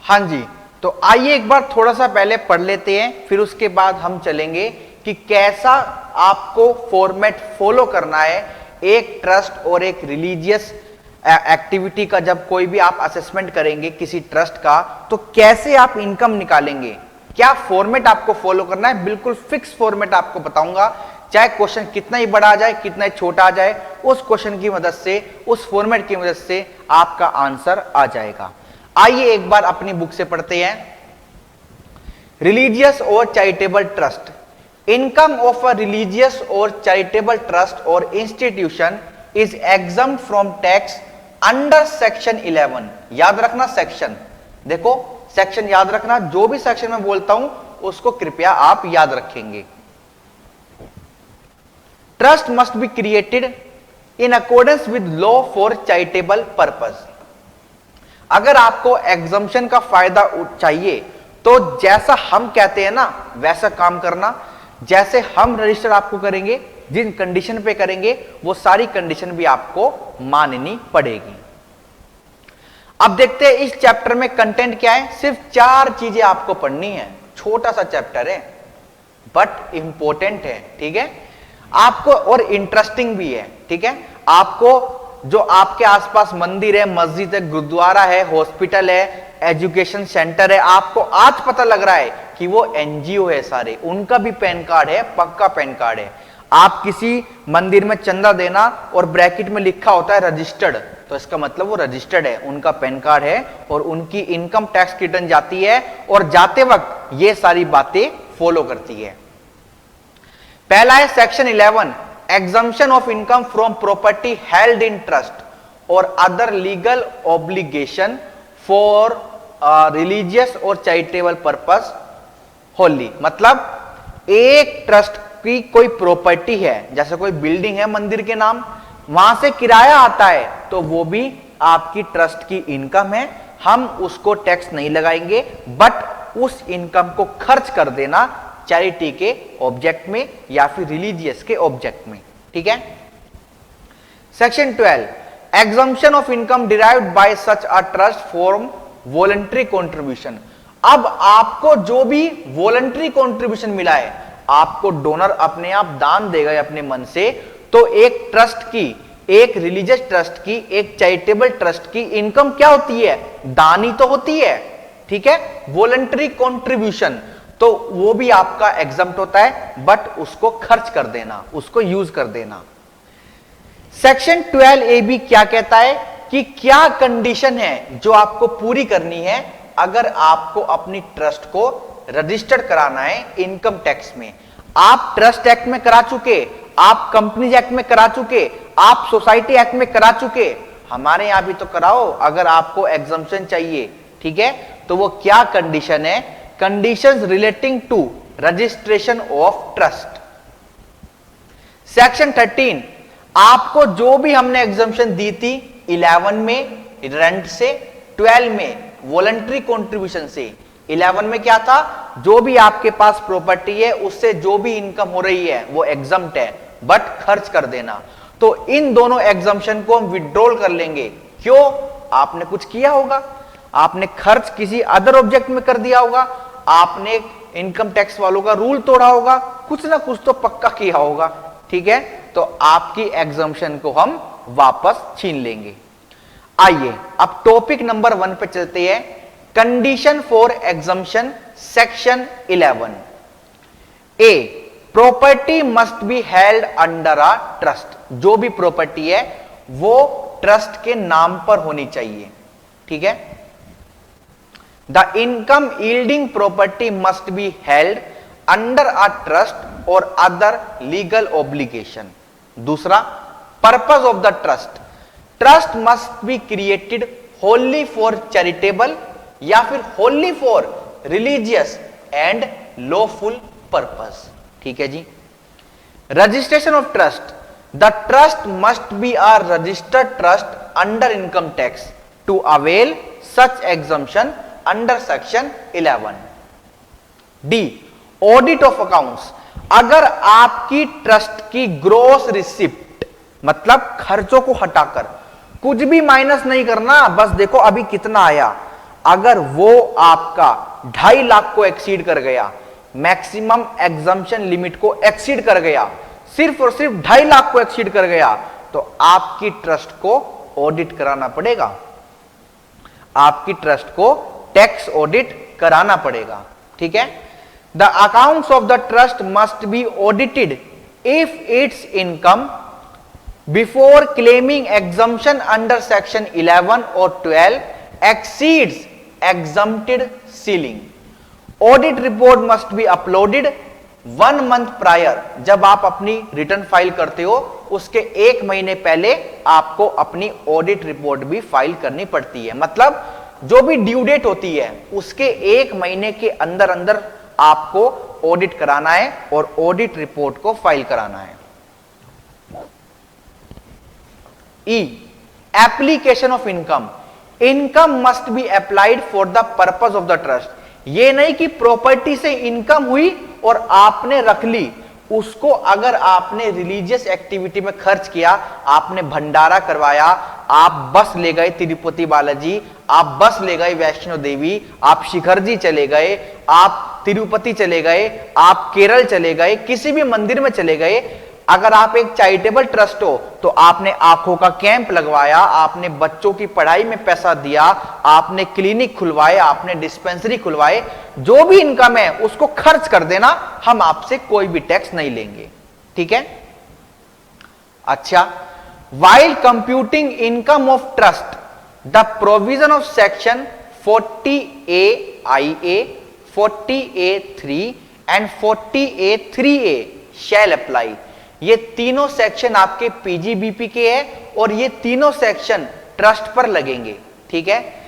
हां जी, तो आइए एक बार थोड़ा सा पहले पढ़ लेते हैं, फिर उसके बाद हम चलेंगे कि कैसा आपको फॉर्मेट फॉलो करना है एक ट्रस्ट और एक रिलीजियस एक्टिविटी का। जब कोई भी आप असेसमेंट करेंगे किसी ट्रस्ट का, तो कैसे आप इनकम निकालेंगे, क्या फॉर्मेट आपको फॉलो करना है, बिल्कुल फिक्स फॉर्मेट आपको बताऊंगा। चाहे क्वेश्चन कितना ही बड़ा आ जाए, कितना ही छोटा आ जाए, उस क्वेश्चन की मदद से, उस फॉर्मेट की मदद से आपका आंसर आ जाएगा। आइए एक बार अपनी बुक से पढ़ते हैं। रिलीजियस और charitable trust, income of a religious और चैरिटेबल ट्रस्ट और institution is exempt from tax under section 11। याद रखना सेक्शन, देखो सेक्शन याद रखना, जो भी सेक्शन में बोलता हूं उसको कृपया आप याद रखेंगे। Trust must be created in accordance with law for charitable purpose. अगर आपको एग्जम्पशन का फायदा चाहिए तो जैसा हम कहते हैं ना वैसा काम करना, जैसे हम रजिस्टर आपको करेंगे, जिन कंडीशन पे करेंगे वो सारी कंडीशन भी आपको माननी पड़ेगी। अब देखते हैं इस चैप्टर में कंटेंट क्या है। सिर्फ 4 चीजें आपको पढ़नी है, छोटा सा चैप्टर है बट इंपॉर्टेंट है, ठीक है आपको, और इंटरेस्टिंग भी है, ठीक है। आपको जो आपके आसपास मंदिर है, मस्जिद है, गुरुद्वारा है, हॉस्पिटल है, एजुकेशन सेंटर है, आपको आज पता लग रहा है कि वो एनजीओ है सारे, उनका भी पैन कार्ड है, पक्का पैन कार्ड है। आप किसी मंदिर में चंदा देना और ब्रैकेट में लिखा होता है रजिस्टर्ड, तो इसका मतलब वो रजिस्टर्ड है, उनका पैन कार्ड है और उनकी इनकम टैक्स रिटर्न जाती है और जाते वक्त ये सारी बातें फॉलो करती है। पहला है section 11, exemption of income from property held in trust और other legal obligation for religious और चैरिटेबल पर्पस होली। मतलब एक ट्रस्ट की कोई प्रॉपर्टी है, जैसे कोई बिल्डिंग है मंदिर के नाम, वहां से किराया आता है तो वो भी आपकी ट्रस्ट की इनकम है, हम उसको टैक्स नहीं लगाएंगे, बट उस इनकम को खर्च कर देना चैरिटी के ऑब्जेक्ट में या फिर रिलीजियस के ऑब्जेक्ट में, ठीक है। Section 12, exemption of income derived bye such a trust form voluntary contribution. अब आपको जो भी वॉलंटरी कंट्रीब्यूशन मिला है, आपको डोनर अपने आप दान देगा अपने मन से, तो एक ट्रस्ट की, एक रिलीजियस ट्रस्ट की, एक चैरिटेबल ट्रस्ट की इनकम क्या होती है? दान ही तो होती है, ठीक है। वॉलंटरी कंट्रीब्यूशन तो वो भी आपका एग्जम्प्ट होता है, बट उसको खर्च कर देना, उसको यूज कर देना। सेक्शन 12A क्या कहता है कि क्या कंडीशन है जो आपको पूरी करनी है अगर आपको अपनी ट्रस्ट को रजिस्टर्ड कराना है इनकम टैक्स में। आप ट्रस्ट एक्ट में करा चुके, आप कंपनीज एक्ट में करा चुके, आप सोसाइटी एक्ट में करा चुके, हमारे यहां भी तो कराओ अगर आपको एग्जम्पशन चाहिए, ठीक है। तो वो क्या कंडीशन है? Conditions relating to registration of trust. Section 13, आपको जो भी हमने एग्जम्पशन दी थी 11 में रेंट से, 12 में वॉलंटरी कंट्रीब्यूशन से। 11 में क्या था? जो भी आपके पास प्रॉपर्टी है उससे जो भी इनकम हो रही है वो एग्जम्प्ट है, बट खर्च कर देना। तो इन दोनों एग्जम्पशन को हम विड्रॉल कर लेंगे। क्यों? आपने कुछ किया होगा, आपने खर्च किसी अदर ऑब्जेक्ट में कर दिया होगा, आपने इनकम टैक्स वालों का रूल तोड़ा होगा, कुछ ना कुछ तो पक्का किया होगा, ठीक है। तो आपकी एग्जम्पशन को हम वापस छीन लेंगे। आइए अब टॉपिक नंबर 1 पे चलते हैं, condition for exemption section 11। A, property must be held under a trust. जो भी प्रॉपर्टी है वो ट्रस्ट के नाम पर होनी चाहिए, ठीक है। The income yielding property must be held under a trust और अदर लीगल ऑब्लिगेशन। दूसरा, purpose of the trust, trust must be created wholly for charitable या फिर wholly for religious and lawful purpose, ठीक है जी। Registration of trust, the trust must be a registered trust under income tax to avail such exemption under section 11। D, audit of accounts, अगर आपकी trust की gross receipt मतलब खर्चों को हटाकर कुछ भी माइनस नहीं करना, बस देखो अभी कितना आया, अगर वो आपका 2.5 लाख को एक्सीड कर गया, मैक्सिमम एग्जम्पशन लिमिट को एक्सीड कर गया, सिर्फ और सिर्फ 2.5 लाख को एक्सीड कर गया, तो आपकी ट्रस्ट को ऑडिट कराना पड़ेगा, आपकी ट्रस्ट को टैक्स ऑडिट कराना पड़ेगा, ठीक है। The accounts of the trust must B audited if it's income before claiming exemption under section 11 और 12 exceeds exempted ceiling. Audit report must be uploaded 1 month prior, जब आप अपनी रिटर्न फाइल करते हो उसके 1 महीने पहले आपको अपनी ऑडिट रिपोर्ट भी फाइल करनी पड़ती है। मतलब जो भी ड्यू डेट होती है उसके 1 महीने के अंदर अंदर आपको ऑडिट कराना है और ऑडिट रिपोर्ट को फाइल कराना है। E, application of income. Income must be applied for the purpose of the trust. ये नहीं कि प्रॉपर्टी से इनकम हुई और आपने रख ली, उसको अगर आपने रिलीजियस एक्टिविटी में खर्च किया, आपने भंडारा करवाया, आप बस ले गए तिरुपति बालाजी, आप बस ले गए वैष्णो देवी, आप शिखर जी चले गए, आप तिरुपति चले गए, आप केरल चले गए, किसी भी मंदिर में चले गए, अगर आप एक चैरिटेबल ट्रस्ट हो तो आपने आंखों का कैंप लगवाया, आपने बच्चों की पढ़ाई में पैसा दिया, आपने क्लिनिक खुलवाए, आपने डिस्पेंसरी खुलवाए, जो भी इनकम है उसको खर्च कर देना, हम आपसे कोई भी टैक्स नहीं लेंगे। ठीक है। अच्छा, while computing income of trust, the provision of section 40A(IA), 40A(3) and 40A(3A) shall apply। ये तीनों सेक्शन आपके पीजीबीपी के हैं और ये तीनों सेक्शन ट्रस्ट पर लगेंगे। ठीक है।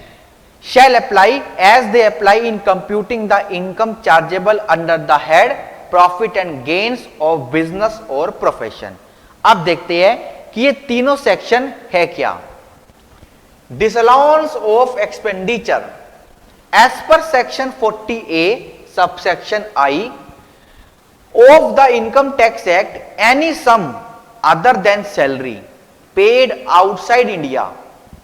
shall apply as they apply in computing the income chargeable under the head profit and gains of business or profession। अब देखते हैं कि ये तीनों सेक्शन है क्या। disallowance of expenditure as per section 40A subsection I of the Income Tax Act, any sum other than salary paid outside India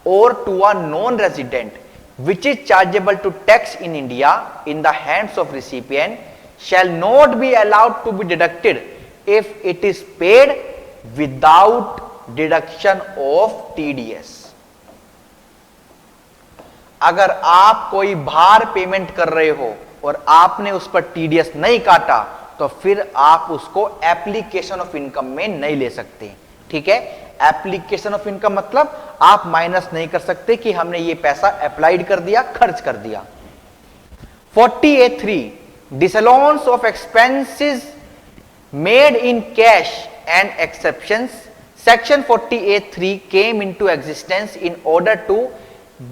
or to a non-resident which is chargeable to tax in India in the hands of recipient shall not be allowed to be deducted if it is paid without deduction of TDS। अगर आप कोई भार payment कर रहे हो और आपने उस पर TDS नहीं काटा तो फिर आप उसको एप्लीकेशन ऑफ इनकम में नहीं ले सकते। ठीक है। एप्लीकेशन ऑफ इनकम मतलब आप माइनस नहीं कर सकते कि हमने ये पैसा अप्लाइड कर दिया, खर्च कर दिया। 40A(3) disallowance of expenses made in cash and exceptions। section 40A(3) came into existence in order to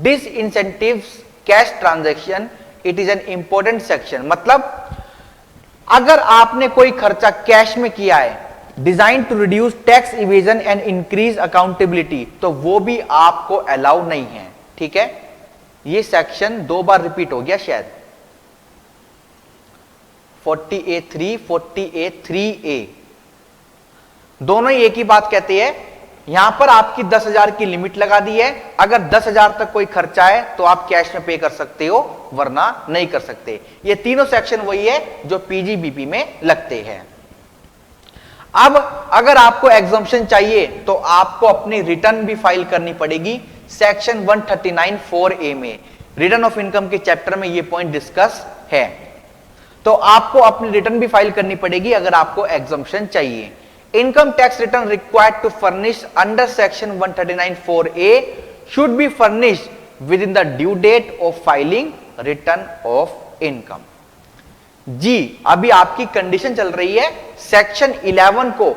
disincentive cash transaction। it is an important section। मतलब अगर आपने कोई खर्चा कैश में किया है design to reduce tax evasion and increase accountability, तो वो भी आपको अलाउ नहीं है। ठीक है। ये सेक्शन 2 बार रिपीट हो गया शायद, 40A(3), 40A(3A), दोनों ही एक ही बात कहते हैं। यहां पर आपकी 10,000 की लिमिट लगा दी है, अगर 10,000 तक कोई खर्चा है तो आप कैश में पे कर सकते हो, वरना नहीं कर सकते। ये तीनों सेक्शन वही है जो पीजीबीपी में लगते हैं। अब अगर आपको एग्जम्पशन चाहिए तो आपको अपनी रिटर्न भी फाइल करनी पड़ेगी। सेक्शन 139(4A) में रिटर्न ऑफ इनकम के चैप्टर में ये पॉइंट डिस्कस है, तो आपको अपनी रिटर्न भी फाइल करनी पड़ेगी अगर आपको एग्जम्पशन चाहिए। Income tax return required to furnish under section 139(4A) should be furnished within the due date of filing return of income। जी, अभी आपकी कंडीशन चल रही है सेक्शन 11 को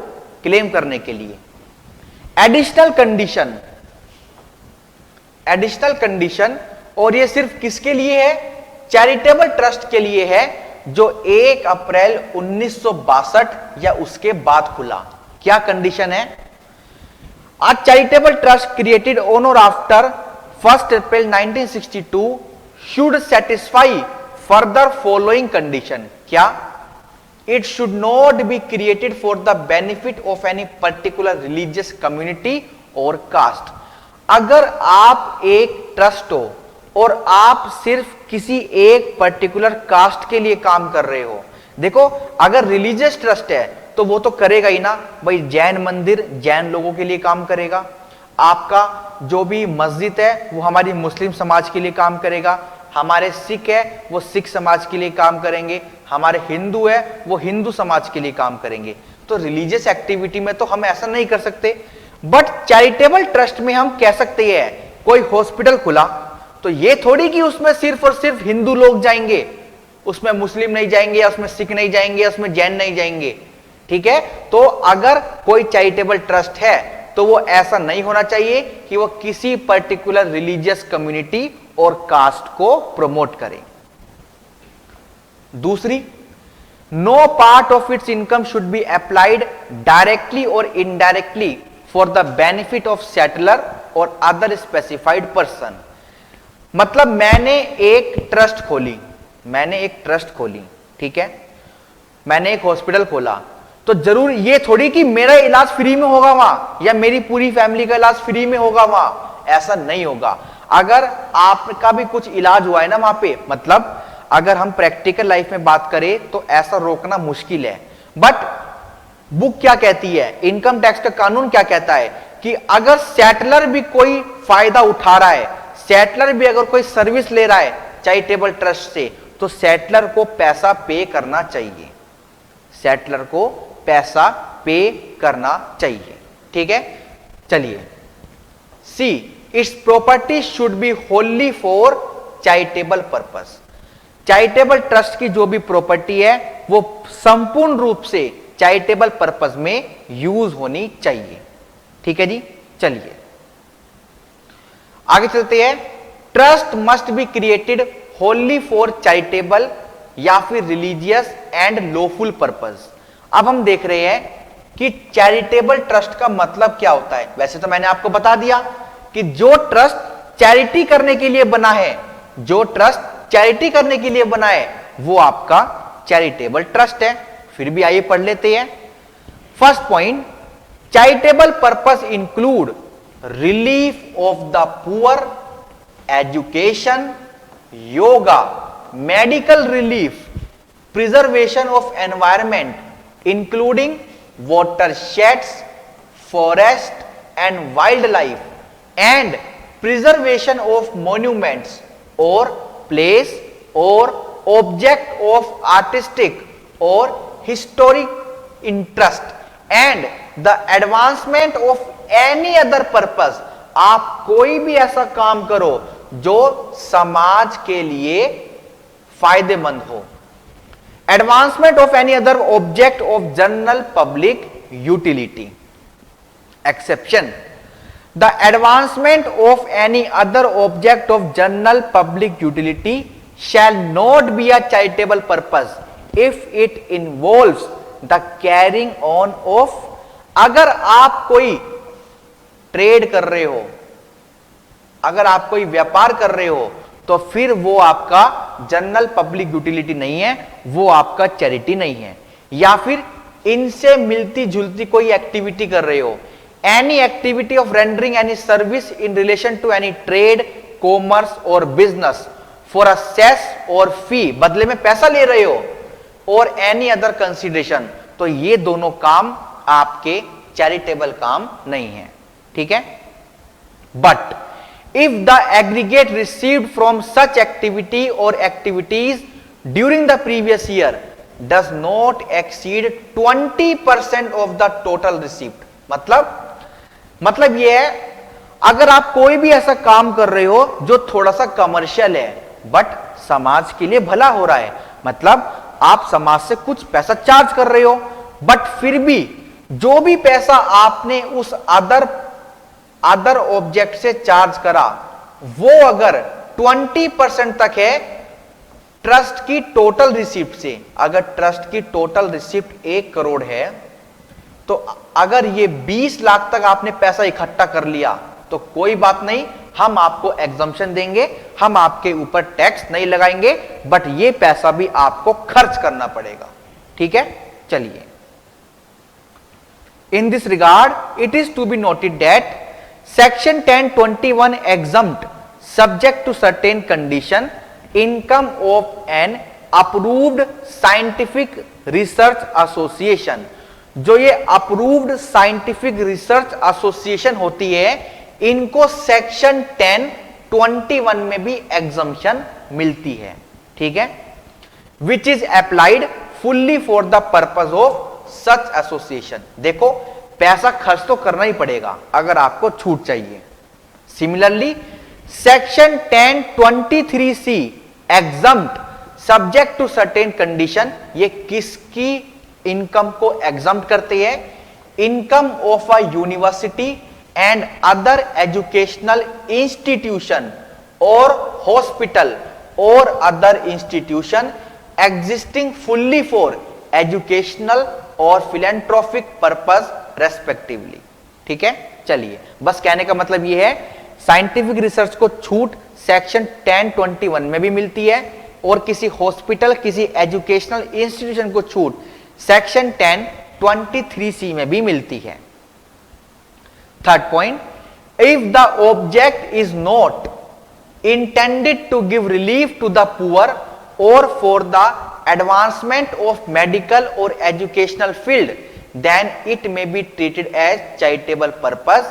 क्लेम करने के लिए। एडिशनल कंडीशन, और ये सिर्फ किसके लिए है? चैरिटेबल ट्रस्ट के लिए है जो 1 अप्रैल 1962 या उसके बाद खुला। क्या कंडीशन है? A charitable trust created on or after 1st April 1962 should satisfy further following condition। क्या? It should not be created for the benefit of any particular religious community or caste। अगर आप एक ट्रस्ट हो और आप सिर्फ किसी एक पर्टिकुलर कास्ट के लिए काम कर रहे हो, देखो अगर रिलीजियस ट्रस्ट है तो वो तो करेगा ही ना भाई, जैन मंदिर जैन लोगों के लिए काम करेगा, आपका जो भी मस्जिद है वो हमारी मुस्लिम समाज के लिए काम करेगा, हमारे सिख है वो सिख समाज के लिए काम करेंगे, हमारे हिंदू है वो हिंदू समाज के लिए काम करेंगे। तो रिलीजियस एक्टिविटी में तो हम ऐसा नहीं कर सकते, बट चैरिटेबल ट्रस्ट में हम कह सकते हैं कोई हॉस्पिटल खुला तो ये थोड़ी कि उसमें सिर्फ और सिर्फ हिंदू लोग जाएंगे, उसमें मुस्लिम नहीं जाएंगे, उसमें सिख नहीं जाएंगे, उसमें जैन नहीं जाएंगे, ठीक है। तो अगर कोई चैरिटेबल ट्रस्ट है तो वो ऐसा नहीं होना चाहिए कि वो किसी पर्टिकुलर रिलीजियस कम्युनिटी और कास्ट को प्रमोट करे। दूसरी, no part of its income should be applied directly और indirectly for the benefit of settler और अदर स्पेसिफाइड पर्सन। मतलब मैंने एक ट्रस्ट खोली, ठीक है, मैंने एक हॉस्पिटल खोला, तो जरूर ये थोड़ी कि मेरा इलाज फ्री में होगा वहां या मेरी पूरी फैमिली का इलाज फ्री में होगा वहां, ऐसा नहीं होगा। अगर आपका भी कुछ इलाज हुआ है ना वहां पे, मतलब अगर हम प्रैक्टिकल लाइफ में बात करें तो ऐसा रोकना मुश्किल है। बट बुक क्या कहती है, इनकम टैक्स का कानून क्या कहता है कि अगर सेटलर भी कोई फायदा उठा रहा है, सेटलर भी अगर कोई सर्विस ले रहा है चैरिटेबल ट्रस्ट से, तो सेटलर को पैसा पे करना चाहिए, सेटलर को पैसा पे करना चाहिए, ठीक है। चलिए, C, its property should be wholly for charitable purpose. Charitable trust की जो भी प्रॉपर्टी है वो संपूर्ण रूप से चैरिटेबल पर्पस में यूज होनी चाहिए, ठीक है जी। चलिए आगे चलते हैं। Trust must be created wholly for charitable या फिर रिलीजियस एंड लॉफुल पर्पस। अब हम देख रहे हैं कि चैरिटेबल ट्रस्ट का मतलब क्या होता है। वैसे तो मैंने आपको बता दिया कि जो ट्रस्ट चैरिटी करने के लिए बना है, जो ट्रस्ट चैरिटी करने के लिए बना है वो आपका चैरिटेबल ट्रस्ट है। फिर भी आइए पढ़ लेते हैं। First point, charitable purpose include relief of the poor, education, yoga, medical relief, preservation of environment including watersheds, forest and wildlife, and preservation of monuments or place or object of artistic or historic interest and the advancement of any other purpose। आप कोई भी ऐसा काम करो जो समाज के लिए फायदेमंद हो। Advancement of any other object of general public utility. Exception, the advancement of any other object of general public utility shell not be a charitable purpose if it involves the carrying on off. अगर आप कोई trade कर रहे हो, अगर आप कोई व्यापार कर रहे हो, तो फिर वो आपका जनरल पब्लिक यूटिलिटी नहीं है, वो आपका चैरिटी नहीं है। या फिर इनसे मिलती जुलती कोई एक्टिविटी कर रहे हो, any activity of rendering any service in relation to any trade, commerce और बिजनेस फॉर अ सेस और फी, बदले में पैसा ले रहे हो, और एनी अदर कंसिडरेशन, तो ये दोनों काम आपके चैरिटेबल काम नहीं है, ठीक है। But if the aggregate received from such activity or activities during the previous year does not exceed 20% of the total receipt। मतलब यह है, अगर आप कोई भी ऐसा काम कर रहे हो जो थोड़ा सा कमर्शियल है बट समाज के लिए भला हो रहा है, मतलब आप समाज से कुछ पैसा चार्ज कर रहे हो, बट फिर भी जो भी पैसा आपने उस अदर ऑब्जेक्ट से चार्ज करा वो अगर 20% तक है ट्रस्ट की टोटल रिसिप्ट से, अगर ट्रस्ट की टोटल रिसिप्ट 1 करोड़ है, तो अगर ये 20 लाख तक आपने पैसा इकट्ठा कर लिया तो कोई बात नहीं, हम आपको एग्जम्पशन देंगे, हम आपके ऊपर टैक्स नहीं लगाएंगे, बट ये पैसा भी आपको खर्च करना पड़ेगा, ठीक है। चलिए, in this regard it is to be noted that Section 1021 exempt subject to certain condition income of an approved scientific research association। जो ये approved scientific research association होती है, इनको Section 1021 में भी exemption मिलती है, ठीक है, which is applied fully for the purpose of such association। देखो, पैसा खर्च तो करना ही पड़ेगा अगर आपको छूट चाहिए। Similarly section 1023C exempt subject to certain condition, ये किसकी इनकम को एग्जम्प्ट करती है? Income of a university and other educational institution और हॉस्पिटल और other institution existing fully for educational और फिलैंथ्रोपिक पर्पस रेस्पेक्टिवली। ठीक है, चलिए, बस कहने का मतलब यह है, साइंटिफिक रिसर्च को छूट सेक्शन 1021 में भी मिलती है और किसी हॉस्पिटल, किसी एजुकेशनल इंस्टीट्यूशन को छूट सेक्शन 1023C में भी मिलती है। Third point, if the object is not intended to give relief to the poor और for the advancement of medical और educational field, then it may be treated as charitable purpose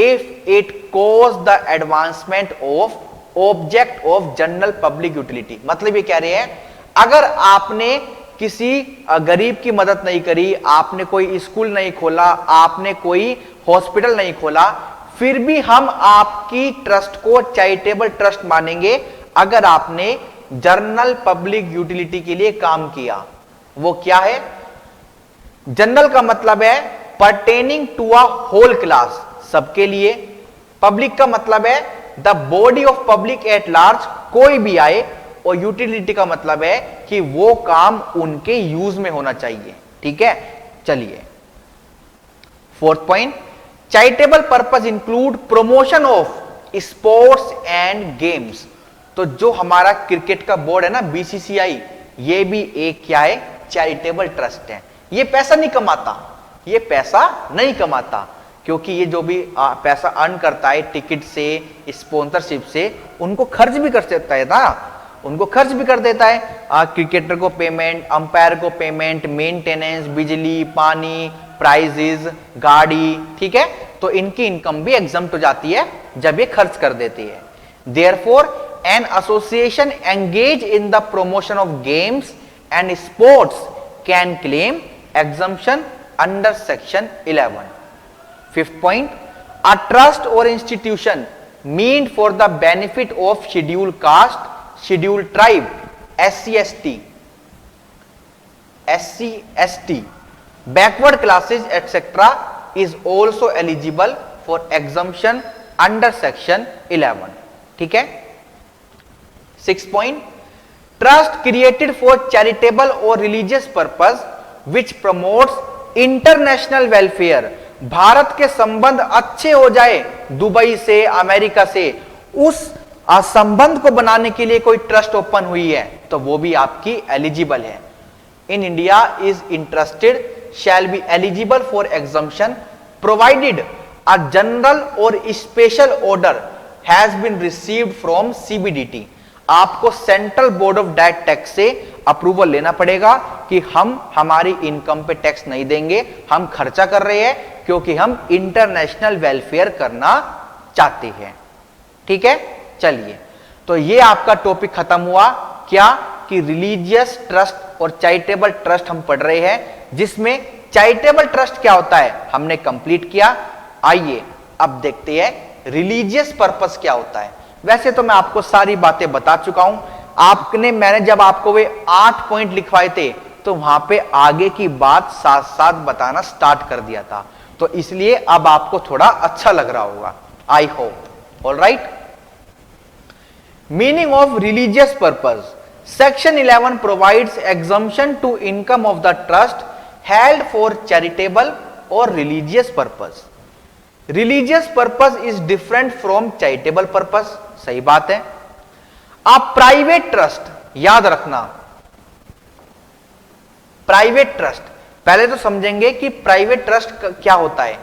if it cause the advancement of object of general public utility। मतलब ये कह रहे हैं, अगर आपने किसी गरीब की मदद नहीं करी, आपने कोई स्कूल नहीं खोला, आपने कोई हॉस्पिटल नहीं खोला, फिर भी हम आपकी ट्रस्ट को चैरिटेबल ट्रस्ट मानेंगे अगर आपने जनरल पब्लिक यूटिलिटी के लिए काम किया। वो क्या है? जनरल का मतलब है pertaining to a whole class, सबके लिए। पब्लिक का मतलब है the body of public at large, कोई भी आए। और यूटिलिटी का मतलब है कि वो काम उनके यूज में होना चाहिए। ठीक है, चलिए, fourth point, charitable purpose include promotion of sports and games. तो जो हमारा क्रिकेट का बोर्ड है ना, BCCI, ये भी एक क्या है? चैरिटेबल ट्रस्ट है। ये पैसा नहीं कमाता, ये पैसा नहीं कमाता, क्योंकि ये जो भी पैसा अर्न करता है टिकट से, स्पॉन्सरशिप से, उनको खर्च भी कर सकता है ना, उनको खर्च भी कर देता है। क्रिकेटर को पेमेंट, अंपायर को पेमेंट, मेंटेनेंस, बिजली, पानी, प्राइजेस, गाड़ी। ठीक है, तो इनकी इनकम भी एग्जम्प्ट हो जाती है जब ये खर्च कर देती है। Therefore an association engage in the promotion of games and sports can claim exemption under section 11। Fifth point, a trust or institution meant for the benefit of scheduled caste, scheduled tribe, SC ST, backward classes etc. is also eligible for exemption under section 11। ठीक है। Sixth point, trust created for charitable or religious purpose which promotes international welfare, Bharat के संबंध अच्छे हो जाए Dubai से, America से, उस संबंध को बनाने के लिए कोई ट्रस्ट ओपन हुई है तो वो भी आपकी एलिजिबल है। In India is interested shall be eligible for exemption provided a general और special order has been received from CBDT। आपको central board of direct tax से अप्रूवल लेना पड़ेगा कि हम हमारी इनकम पे टैक्स नहीं देंगे, हम खर्चा कर रहे हैं क्योंकि हम इंटरनेशनल वेलफेयर करना चाहते हैं। ठीक है, चलिए, तो ये आपका टॉपिक खत्म हुआ क्या कि रिलीजियस ट्रस्ट और चैरिटेबल ट्रस्ट हम पढ़ रहे हैं, जिसमें चैरिटेबल ट्रस्ट क्या होता है हमने कंप्लीट किया। आइए अब देखते हैं रिलीजियस पर्पस क्या होता है। वैसे तो मैं आपको सारी बातें बता चुका हूं, मैंने जब आपको वे 8 पॉइंट लिखवाए थे तो वहां पे आगे की बात साथ साथ बताना स्टार्ट कर दिया था, तो इसलिए अब आपको थोड़ा अच्छा लग रहा होगा, I hope. Alright, meaning of religious purpose, section 11 provides exemption to income of the trust held for charitable और religious purpose. Religious purpose is different from charitable purpose, सही बात है। आप प्राइवेट ट्रस्ट याद रखना, प्राइवेट ट्रस्ट पहले तो समझेंगे कि प्राइवेट ट्रस्ट क्या होता है।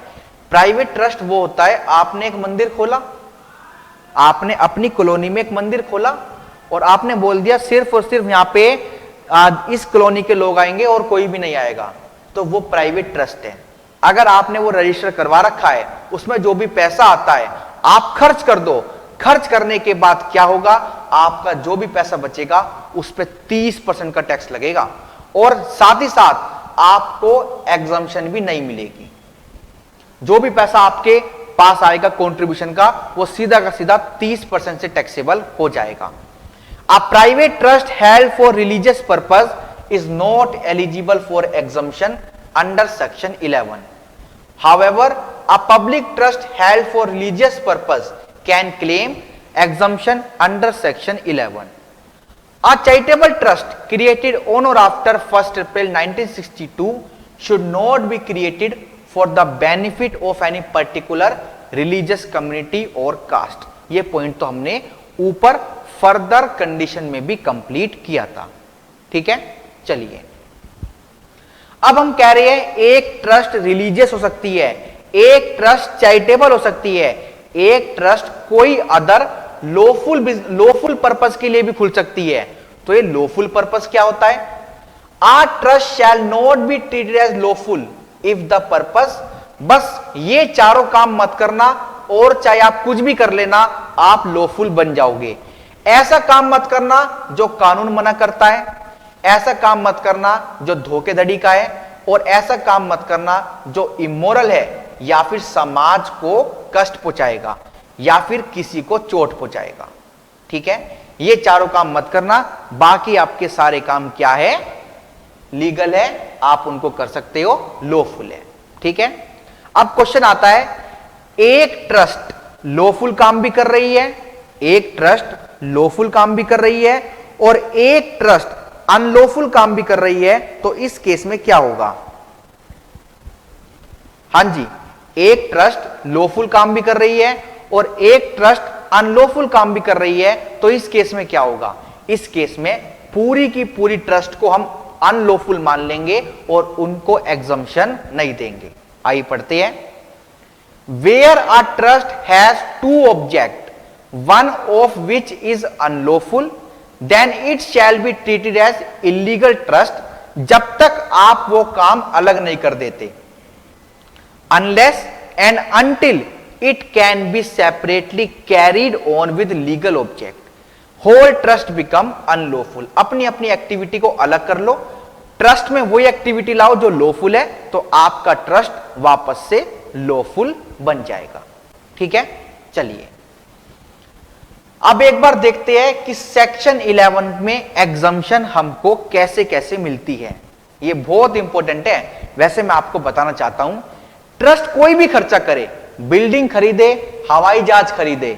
प्राइवेट ट्रस्ट वो होता है, आपने एक मंदिर खोला, आपने अपनी कॉलोनी में एक मंदिर खोला और आपने बोल दिया सिर्फ और सिर्फ यहां पे इस कॉलोनी के लोग आएंगे और कोई भी नहीं आएगा, तो वो प्राइवेट ट्रस्ट है। अगर आपने वो रजिस्टर करवा रखा है, उसमें जो भी पैसा आता है आप खर्च कर दो, खर्च करने के बाद क्या होगा, आपका जो भी पैसा बचेगा उस पर 30% का टैक्स लगेगा और साथ ही साथ आपको एग्जम्पशन भी नहीं मिलेगी। जो भी पैसा आपके पास आएगा कंट्रीब्यूशन का, वो सीधा का सीधा 30% से टैक्सेबल हो जाएगा। A private trust held for religious purpose is not eligible for exemption under section 11. However, a public trust held for religious purpose can claim exemption under section 11. A charitable trust created on or after 1st April 1962 should not be created for the benefit of any particular religious community or caste. ये point तो हमने ऊपर further condition में भी complete किया था, ठीक है। चलिए अब हम कह रहे हैं एक ट्रस्ट रिलीजियस हो सकती है, एक ट्रस्ट चैरिटेबल हो सकती है, एक ट्रस्ट कोई अदर लॉफुल पर्पस के लिए भी खुल सकती है। तो ये लॉफुल पर्पस क्या होता है? A trust shall not be treated as lawful if the purpose, बस ये चारों काम मत करना और चाहे आप कुछ भी कर लेना आप लॉफुल बन जाओगे। ऐसा काम मत करना जो कानून मना करता है, ऐसा काम मत करना जो धोखेधड़ी का है, और ऐसा काम मत करना जो इमोरल है या फिर समाज को कष्ट पहुंचाएगा या फिर किसी को चोट पहुंचाएगा, ठीक है। ये चारों काम मत करना, बाकी आपके सारे काम क्या है? लीगल है, आप उनको कर सकते हो, लॉफुल है, ठीक है। अब क्वेश्चन आता है, एक ट्रस्ट लॉफुल काम भी कर रही है, एक ट्रस्ट लॉफुल काम भी कर रही है और एक ट्रस्ट अनलॉफुल काम भी कर रही है, तो इस केस में क्या होगा? हां जी, एक ट्रस्ट लॉफुल काम भी कर रही है और एक ट्रस्ट अनलॉफुल काम भी कर रही है, तो इस केस में क्या होगा? इस केस में पूरी की पूरी ट्रस्ट को हम अनलॉफुल मान लेंगे और उनको एग्जम्पशन नहीं देंगे। आइए पढ़ते हैं। Where a trust has two object, one of which is unlawful, then it shall be treated as illegal trust, जब तक आप वो काम अलग नहीं कर देते, unless and until it can be separately carried on with legal object, whole trust become unlawful। अपनी अपनी एक्टिविटी को अलग कर लो, ट्रस्ट में वही एक्टिविटी लाओ जो लॉफुल है, तो आपका ट्रस्ट वापस से लॉफुल बन जाएगा, ठीक है। चलिए अब एक बार देखते हैं कि सेक्शन 11 में एग्जम्पशन हमको कैसे कैसे मिलती है। ये बहुत इंपॉर्टेंट है। वैसे मैं आपको बताना चाहता हूं, ट्रस्ट कोई भी खर्चा करे, बिल्डिंग खरीदे, हवाई जहाज खरीदे,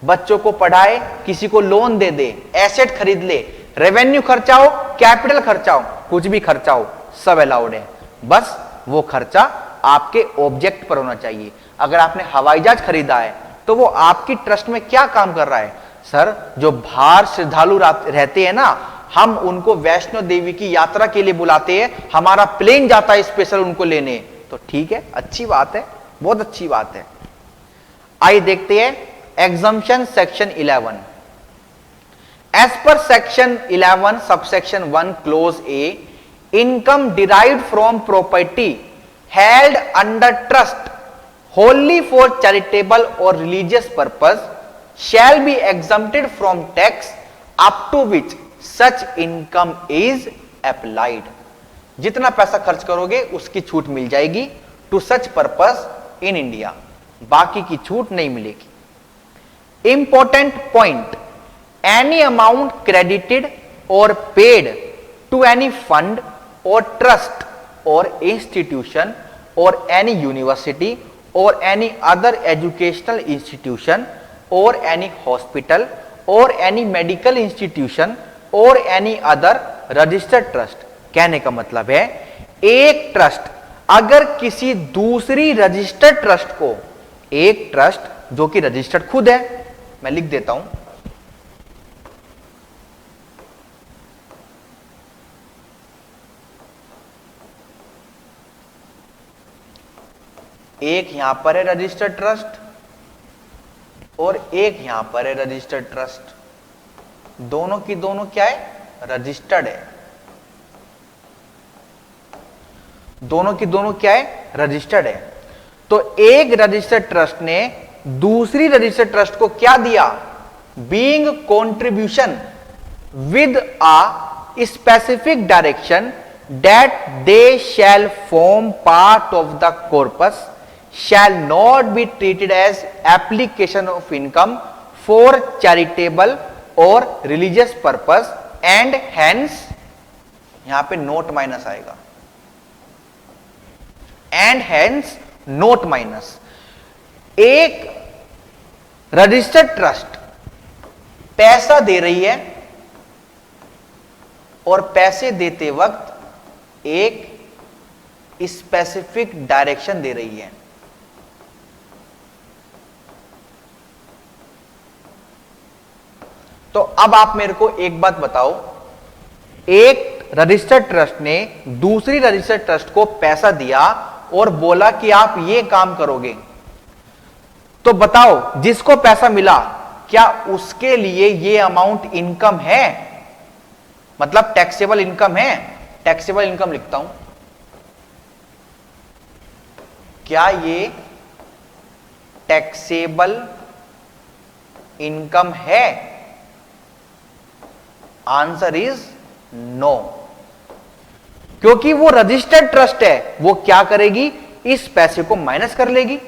बच्चों को पढ़ाए, किसी को लोन दे दे, एसेट खरीद ले, रेवेन्यू खर्चाओ, कैपिटल खर्चाओ, कुछ भी खर्चाओ, सब अलाउड है। बस वो खर्चा आपके ऑब्जेक्ट पर होना चाहिए। अगर आपने हवाई जहाज खरीदा है तो वो आपकी ट्रस्ट में क्या काम कर रहा है? सर, जो बाहर श्रद्धालु रहते हैं ना, हम उनको वैष्णो देवी की यात्रा के लिए बुलाते हैं, हमारा प्लेन जाता है स्पेशल उनको लेने, तो ठीक है, अच्छी बात है, बहुत अच्छी बात है। आइए देखते हैं exemption section 11। As per section 11 subsection 1 clause A, income derived from property held under trust wholly for charitable or religious purpose shall be exempted from tax up to which such income is applied। जितना पैसा खर्च करोगे उसकी छूट मिल जाएगी to such purpose in India, बाकी की छूट नहीं मिलेगी। Important point, any amount credited और पेड टू एनी फंड और ट्रस्ट और इंस्टीट्यूशन और any university or any other educational institution or any hospital or any medical institution or any other registered trust। कहने का मतलब है, एक ट्रस्ट अगर किसी दूसरी रजिस्टर्ड ट्रस्ट को, एक ट्रस्ट जो कि रजिस्टर्ड खुद है, मैं लिख देता हूं, एक यहां पर है रजिस्टर्ड ट्रस्ट और एक यहां पर है रजिस्टर्ड ट्रस्ट, दोनों की दोनों क्या है? रजिस्टर्ड है। दोनों की दोनों क्या है? रजिस्टर्ड है। तो एक रजिस्टर्ड ट्रस्ट ने दूसरी रजिस्टर्ड ट्रस्ट को क्या दिया? Being contribution with a specific direction that they shall form part of the corpus shall not be treated as application of income for charitable और रिलीजियस पर्पस एंड हेंस, यहां पे note minus आएगा, and hence note minus. एक registered trust पैसा दे रही है और पैसे देते वक्त एक स्पेसिफिक डायरेक्शन दे रही है। तो अब आप मेरे को एक बात बताओ, एक रजिस्टर्ड ट्रस्ट ने दूसरी रजिस्टर्ड ट्रस्ट को पैसा दिया और बोला कि आप ये काम करोगे, तो बताओ जिसको पैसा मिला क्या उसके लिए ये अमाउंट इनकम है, मतलब टैक्सेबल इनकम है? टैक्सेबल इनकम लिखता हूं, क्या ये टैक्सेबल इनकम है? आंसर इज नो, क्योंकि वो रजिस्टर्ड ट्रस्ट है, वो क्या करेगी, इस पैसे को माइनस कर लेगी,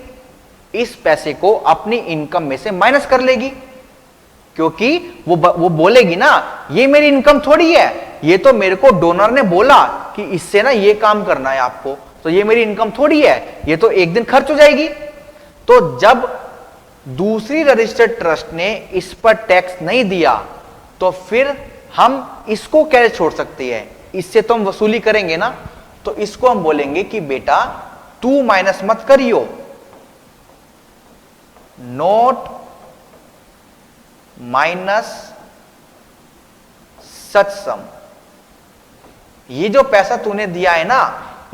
इस पैसे को अपनी इनकम में से माइनस कर लेगी, क्योंकि वो बोलेगी ना ये मेरी इनकम थोड़ी है, ये तो मेरे को डोनर ने बोला कि इससे ना ये काम करना है आपको, तो ये मेरी इनकम थोड़ी है, ये तो एक दिन खर्च हो जाएगी। तो जब दूसरी रजिस्टर्ड ट्रस्ट ने इस पर टैक्स नहीं दिया तो फिर हम इसको कैसे छोड़ सकते हैं, इससे तो हम वसूली करेंगे ना, तो इसको हम बोलेंगे कि बेटा तू माइनस मत करियो, नोट माइनस सच सम। ये जो पैसा तूने दिया है ना,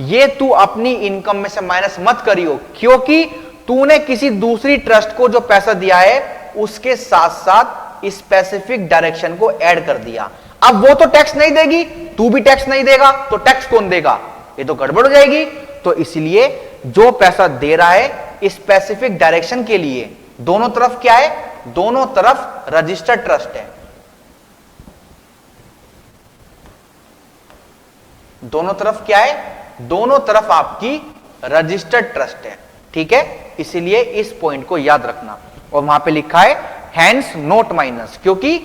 ये तू अपनी इनकम में से माइनस मत करियो, क्योंकि तूने किसी दूसरी ट्रस्ट को जो पैसा दिया है उसके साथ साथ स्पेसिफिक डायरेक्शन को ऐड कर दिया। अब वो तो टैक्स नहीं देगी, तू भी टैक्स नहीं देगा, तो टैक्स कौन देगा? ये तो गड़बड़ हो जाएगी। तो इसलिए जो पैसा दे रहा है स्पेसिफिक डायरेक्शन के लिए, दोनों तरफ क्या है, दोनों तरफ रजिस्टर्ड ट्रस्ट है, दोनों तरफ क्या है, दोनों तरफ आपकी रजिस्टर्ड ट्रस्ट है। ठीक है, इसलिए इस पॉइंट को याद रखना। और वहां पे लिखा है हैंस नोट माइनस, क्योंकि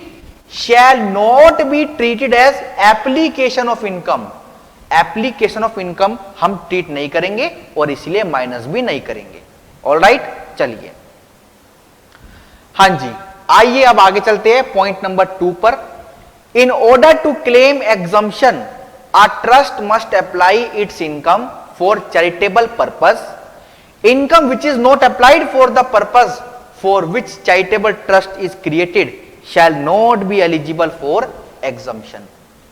shall not be treated as application of income, application of income हम ट्रीट नहीं करेंगे और इसलिए माइनस भी नहीं करेंगे। ऑलराइट, चलिए हां जी, आइए अब आगे चलते हैं पॉइंट नंबर 2 पर। In order to claim exemption a trust must apply its income for charitable purpose. Income which is not applied for the purpose for which charitable trust is created shall not be eligible for exemption.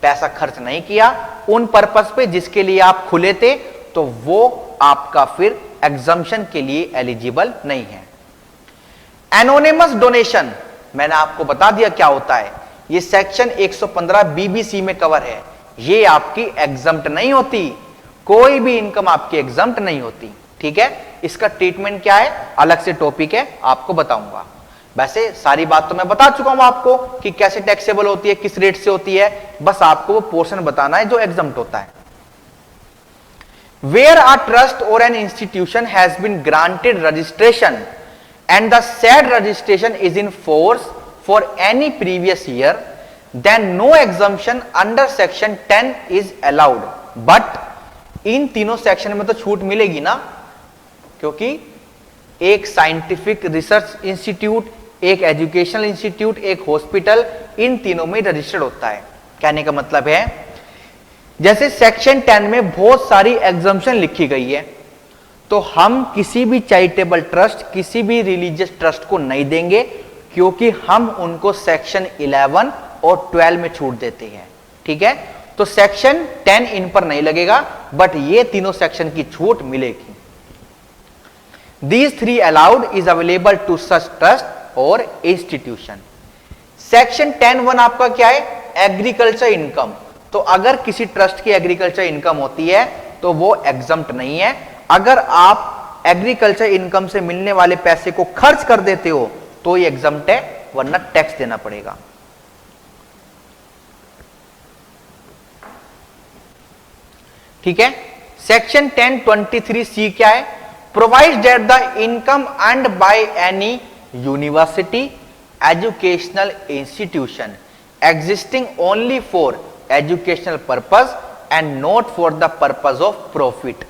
पैसा खर्च नहीं किया उन purpose पे जिसके लिए आप खुले थे, तो वो आपका फिर एग्जम्पशन के लिए एलिजिबल नहीं है। एनोनिमस डोनेशन, मैंने आपको बता दिया क्या होता है, ये सेक्शन 115 बीबीसी में कवर है, ये आपकी एग्जम्प्ट नहीं होती, कोई भी इनकम आपकी एग्जम्प्ट नहीं होती। ठीक है, इसका ट्रीटमेंट क्या है अलग से टॉपिक है, आपको बताऊंगा। वैसे सारी बात तो मैं बता चुका हूं आपको कि कैसे टैक्सेबल होती है, किस रेट से होती है, बस आपको वो पोर्शन बताना है जो एग्जम्प्ट होता है। वेयर अ ट्रस्ट और an institution has been granted registration and the said registration is in force for any previous year, then no exemption under section 10 is allowed। But इन तीनों सेक्शन में तो छूट मिलेगी ना, क्योंकि एक साइंटिफिक रिसर्च इंस्टीट्यूट, एक एजुकेशनल इंस्टीट्यूट, एक हॉस्पिटल, इन तीनों में रजिस्टर्ड होता है। कहने का मतलब है जैसे सेक्शन 10 में बहुत सारी एग्जम्पशन लिखी गई है, तो हम किसी भी चैरिटेबल ट्रस्ट, किसी भी रिलीजियस ट्रस्ट को नहीं देंगे, क्योंकि हम उनको सेक्शन 11 और 12 में छूट देते हैं। ठीक है, तो सेक्शन 10 इन पर नहीं लगेगा, बट ये तीनों सेक्शन की छूट मिलेगी। These 3 allowed is available to such trust और इंस्टीट्यूशन। सेक्शन 10(1) आपका क्या है, एग्रीकल्चर इनकम। तो अगर किसी ट्रस्ट की एग्रीकल्चर इनकम होती है तो वो एग्जम्प्ट नहीं है। अगर आप एग्रीकल्चर इनकम से मिलने वाले पैसे को खर्च कर देते हो तो ये एग्जम्प्ट है, वरना टैक्स देना पड़ेगा। ठीक है, सेक्शन 1023C क्या है, provides that the income earned by any university educational institution existing only for educational purpose and not for the purpose of profit।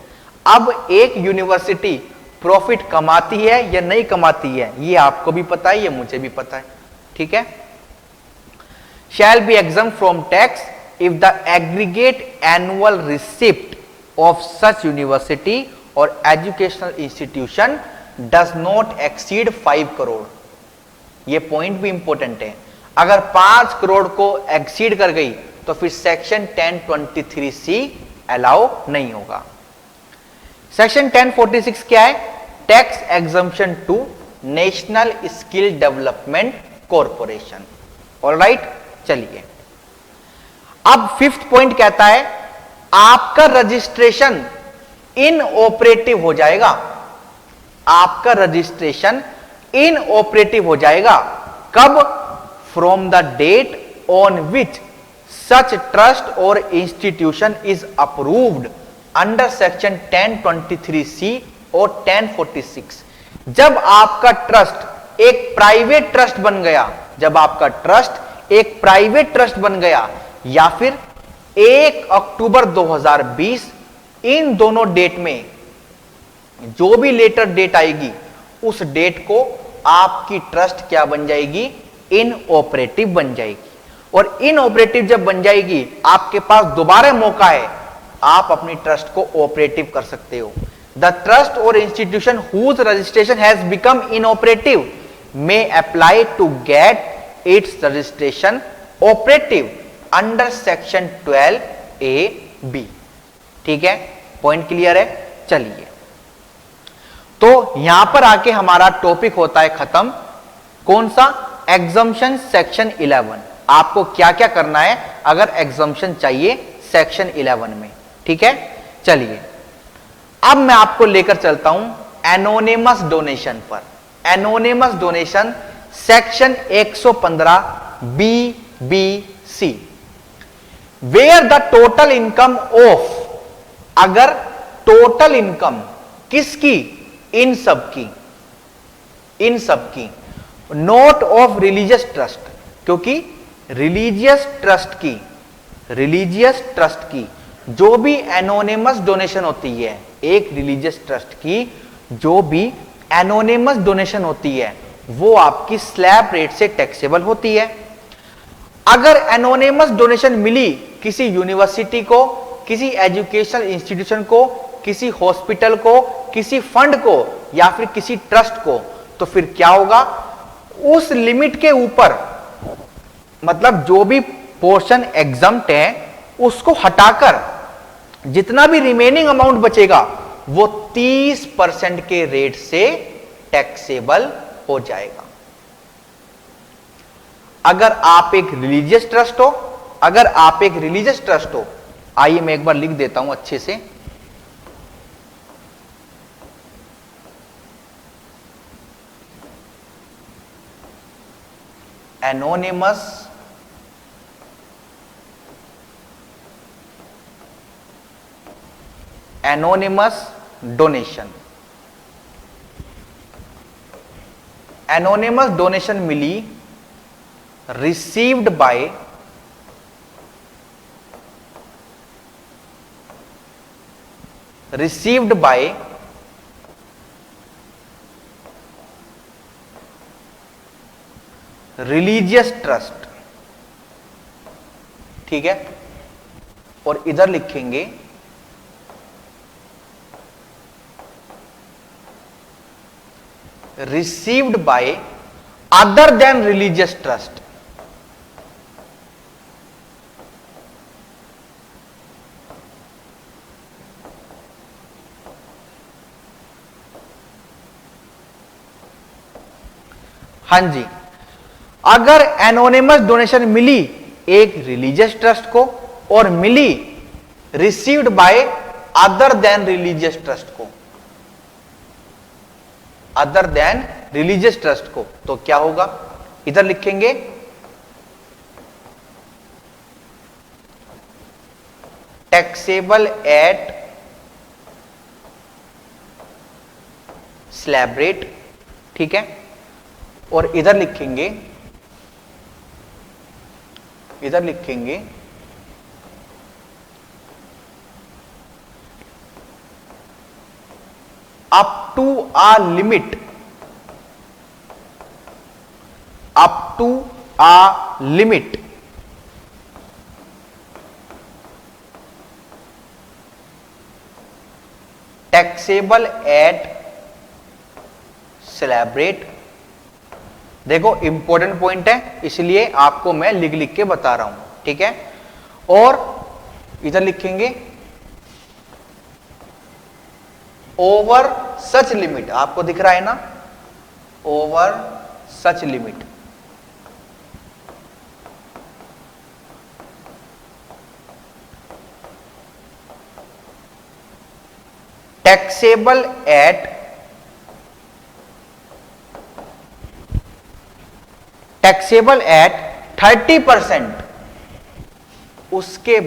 अब एक यूनिवर्सिटी प्रॉफिट कमाती है या नहीं कमाती है, ये आपको भी पता है, ये मुझे भी पता है, ठीक है। shall be exempt from tax if the aggregate annual receipt of such university or educational institution does not exceed 5 crore. ये पॉइंट भी इंपॉर्टेंट है। अगर 5 करोड़ को एक्सीड कर गई तो फिर सेक्शन 1023C अलाउ नहीं होगा। सेक्शन 1046 क्या है? Tax exemption to national skill development corporation. Alright, चलिए अब 5th पॉइंट कहता है आपका रजिस्ट्रेशन इनऑपरेटिव हो जाएगा। आपका रजिस्ट्रेशन इनऑपरेटिव हो जाएगा कब? From the date on which such trust और institution is approved under section 1023C और 1046। जब आपका ट्रस्ट एक प्राइवेट ट्रस्ट बन गया, जब आपका ट्रस्ट एक प्राइवेट ट्रस्ट बन गया, या फिर 1 अक्टूबर 2020, इन दोनों डेट में जो भी लेटर डेट आएगी उस डेट को आपकी ट्रस्ट क्या बन जाएगी? इनऑपरेटिव बन जाएगी। और इनऑपरेटिव जब बन जाएगी आपके पास दोबारा मौका है, आप अपनी ट्रस्ट को ऑपरेटिव कर सकते हो। द ट्रस्ट और institution whose registration has become inoperative may apply to get its registration operative under section 12A(b)। ठीक है, पॉइंट क्लियर है। चलिए, तो यहां पर आके हमारा टॉपिक होता है खत्म। कौन सा? Exemption section 11। आपको क्या क्या करना है अगर एग्जम्पशन चाहिए सेक्शन 11 में। ठीक है, चलिए अब मैं आपको लेकर चलता हूं एनोनिमस डोनेशन पर। Anonymous donation section 115(b)(c) where the total income of, अगर टोटल इनकम किसकी? इन सब की नोट ऑफ रिलीजियस ट्रस्ट, क्योंकि रिलीजियस ट्रस्ट की जो भी एनोनिमस डोनेशन होती है, एक रिलीजियस ट्रस्ट की जो भी एनोनिमस डोनेशन होती है वो आपकी स्लैब रेट से टैक्सेबल होती है। अगर एनोनिमस डोनेशन मिली किसी यूनिवर्सिटी को, किसी एजुकेशनल इंस्टीट्यूशन को, किसी हॉस्पिटल को, किसी फंड को या फिर किसी ट्रस्ट को, तो फिर क्या होगा? उस लिमिट के ऊपर, मतलब जो भी पोर्शन एग्जम्प्ट है उसको हटाकर जितना भी रिमेनिंग अमाउंट बचेगा वो 30% के रेट से टैक्सेबल हो जाएगा। अगर आप एक रिलीजियस ट्रस्ट हो, आइए मैं एक बार लिख देता हूं अच्छे से। एनोनिमस डोनेशन मिली रिसीव्ड बाय रिलीजियस ट्रस्ट। ठीक है, और इधर लिखेंगे received by other than religious trust। हां जी, अगर एनोनिमस डोनेशन मिली एक रिलीजियस ट्रस्ट को और मिली received by other than religious trust को, अदर देन रिलीजियस ट्रस्ट को, तो क्या होगा? इधर लिखेंगे टैक्सेबल एट स्लैब रेट। ठीक है, और इधर लिखेंगे इधर लिखेंगे up to a limit, up to a limit taxable at slab rate. देखो इंपॉर्टेंट पॉइंट है, इसलिए आपको मैं लिख लिख के बता रहा हूं, ठीक है। और इधर लिखेंगे ओवर सच लिमिट, आपको दिख रहा है ना, ओवर सच लिमिट टैक्सेबल एट 30%। उसके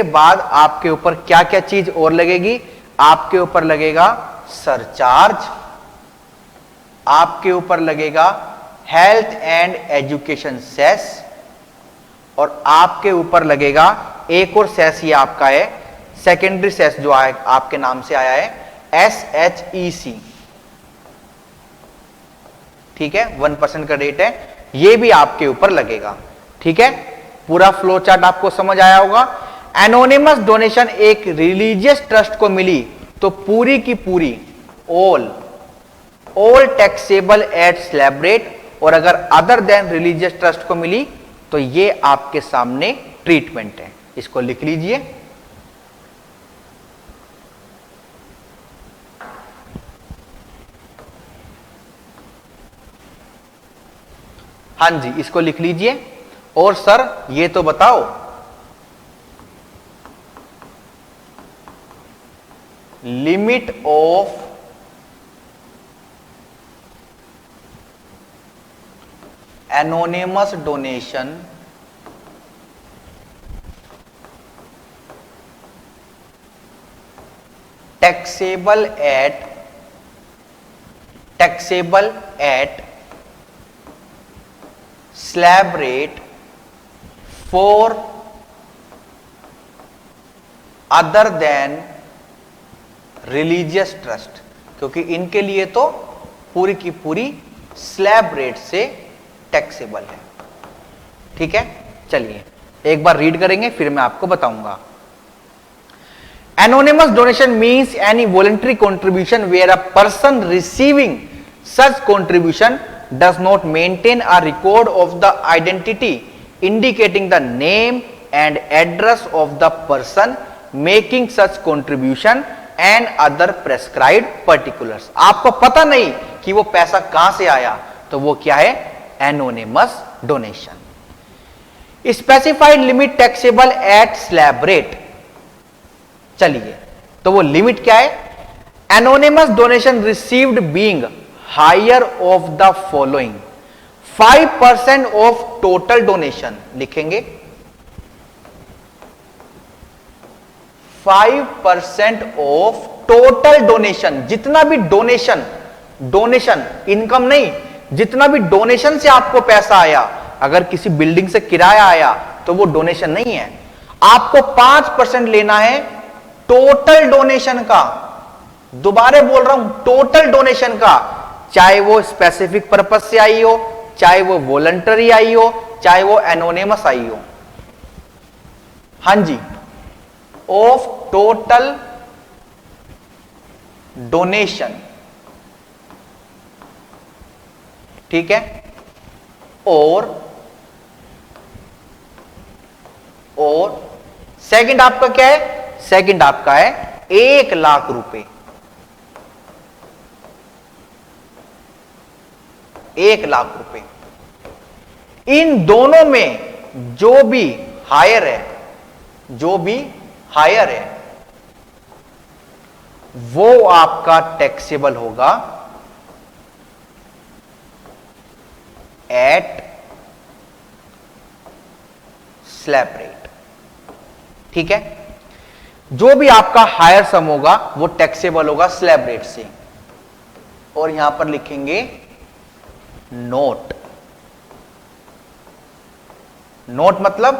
बाद आपके ऊपर क्या क्या चीज और लगेगी, आपके ऊपर लगेगा सरचार्ज, आपके ऊपर लगेगा हेल्थ एंड एजुकेशन सेस, और आपके ऊपर लगेगा एक और सेस, ये आपका है सेकेंडरी सेस जो आपके नाम से आया है SHEC, ठीक है, 1% का रेट है, ये भी आपके ऊपर लगेगा, ठीक है। पूरा फ्लो चार्ट आपको समझ आया होगा। एनोनिमस डोनेशन एक रिलीजियस ट्रस्ट को मिली तो पूरी की पूरी all taxable at slab rate, और अगर अदर देन रिलीजियस ट्रस्ट को मिली तो ये आपके सामने ट्रीटमेंट है, इसको लिख लीजिए। हाँ जी, इसको लिख लीजिए। और सर ये तो बताओ, limit of anonymous donation taxable at slab rate for other than religious trust, क्योंकि इनके लिए तो पूरी की पूरी स्लैब रेट से टैक्सेबल है, ठीक है। चलिए एक बार रीड करेंगे फिर मैं आपको बताऊंगा। Anonymous donation means any voluntary contribution where a person receiving such contribution does not maintain a record of the identity indicating the name and address of the person making such contribution and other prescribed particulars। आपको पता नहीं कि वो पैसा कहां से आया, तो वो क्या है, anonymous donation. Specified limit taxable at slab rate, चलिए तो वो लिमिट क्या है, anonymous donation received being higher of the following 5% of total donation, लिखेंगे 5% ऑफ टोटल डोनेशन, जितना भी डोनेशन इनकम नहीं, जितना भी डोनेशन से आपको पैसा आया, अगर किसी बिल्डिंग से किराया आया तो वो डोनेशन नहीं है, आपको 5% लेना है टोटल डोनेशन का। दोबारा बोल रहा हूं, टोटल डोनेशन का, चाहे वो स्पेसिफिक पर्पस से आई हो, चाहे वो वॉलंटरी आई हो, चाहे वो एनोनिमस आई हो। हां जी, ऑफ टोटल डोनेशन, ठीक है। और सेकंड आपका क्या है, सेकंड आपका है 1 लाख रुपए, 1 लाख रुपए। इन दोनों में जो भी हायर है वो आपका टैक्सेबल होगा एट स्लैब रेट, ठीक है। जो भी आपका हायर सम होगा वो टैक्सेबल होगा स्लैब रेट से। और यहां पर लिखेंगे नोट, नोट मतलब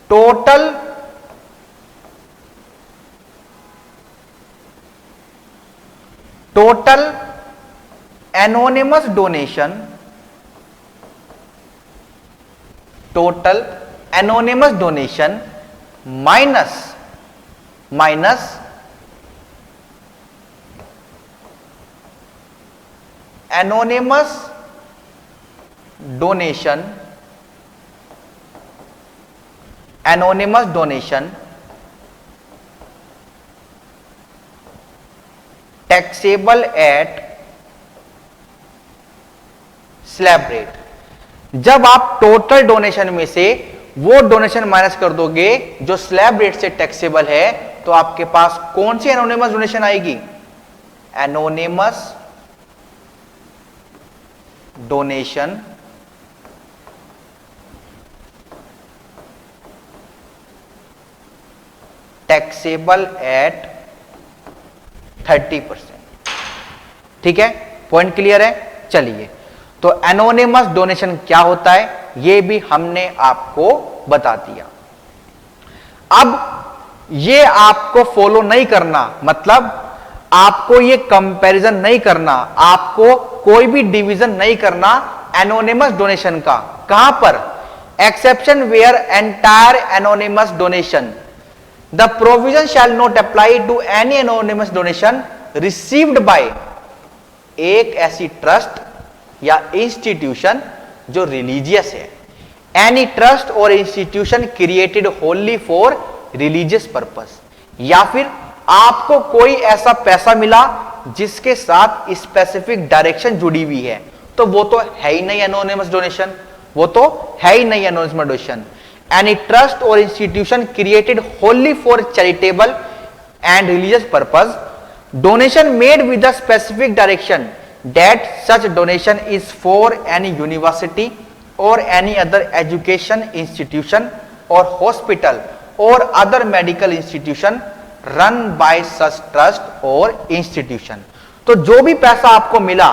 total anonymous donation, total anonymous donation minus anonymous donation taxable at slab rate. जब आप टोटल डोनेशन में से वो डोनेशन माइनस कर दोगे जो स्लैब रेट से टैक्सेबल है, तो आपके पास कौन सी एनोनिमस डोनेशन आएगी? Anonymous donation taxable at 30%। ठीक है, पॉइंट क्लियर है? चलिए, तो एनोनिमस डोनेशन क्या होता है ये भी हमने आपको बता दिया। अब ये आपको फॉलो नहीं करना, मतलब आपको ये कंपैरिजन नहीं करना, आपको कोई भी डिवीजन नहीं करना एनोनिमस डोनेशन का। कहां पर? Exception where entire anonymous donation the provision shall not apply to any anonymous donation received by एक ऐसी ट्रस्ट या इंस्टीट्यूशन जो रिलीजियस है, एनी ट्रस्ट और institution created wholly for religious purpose, या फिर आपको कोई ऐसा पैसा मिला जिसके साथ स्पेसिफिक डायरेक्शन जुड़ी हुई है, तो वो तो है ही नहीं एनोनिमस डोनेशन, वो तो है ही नहीं एनोनिमस डोनेशन। एनी ट्रस्ट और institution created wholly for charitable and religious purpose, donation made with a specific direction that such donation is for any university or any other education institution or hospital or other medical institution run by such trust or institution। तो जो भी पैसा आपको मिला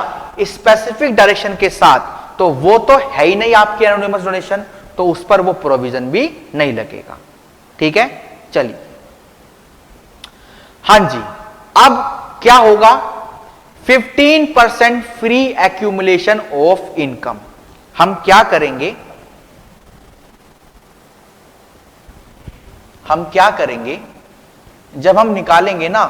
specific direction के साथ, तो वो तो है ही नहीं आपकी एनोनिमस डोनेशन, तो उस पर वो प्रोविजन भी नहीं लगेगा। ठीक है, चलिए। हां जी, अब क्या होगा? 15% फ्री एक्यूमुलेशन ऑफ इनकम। हम क्या करेंगे? जब हम निकालेंगे ना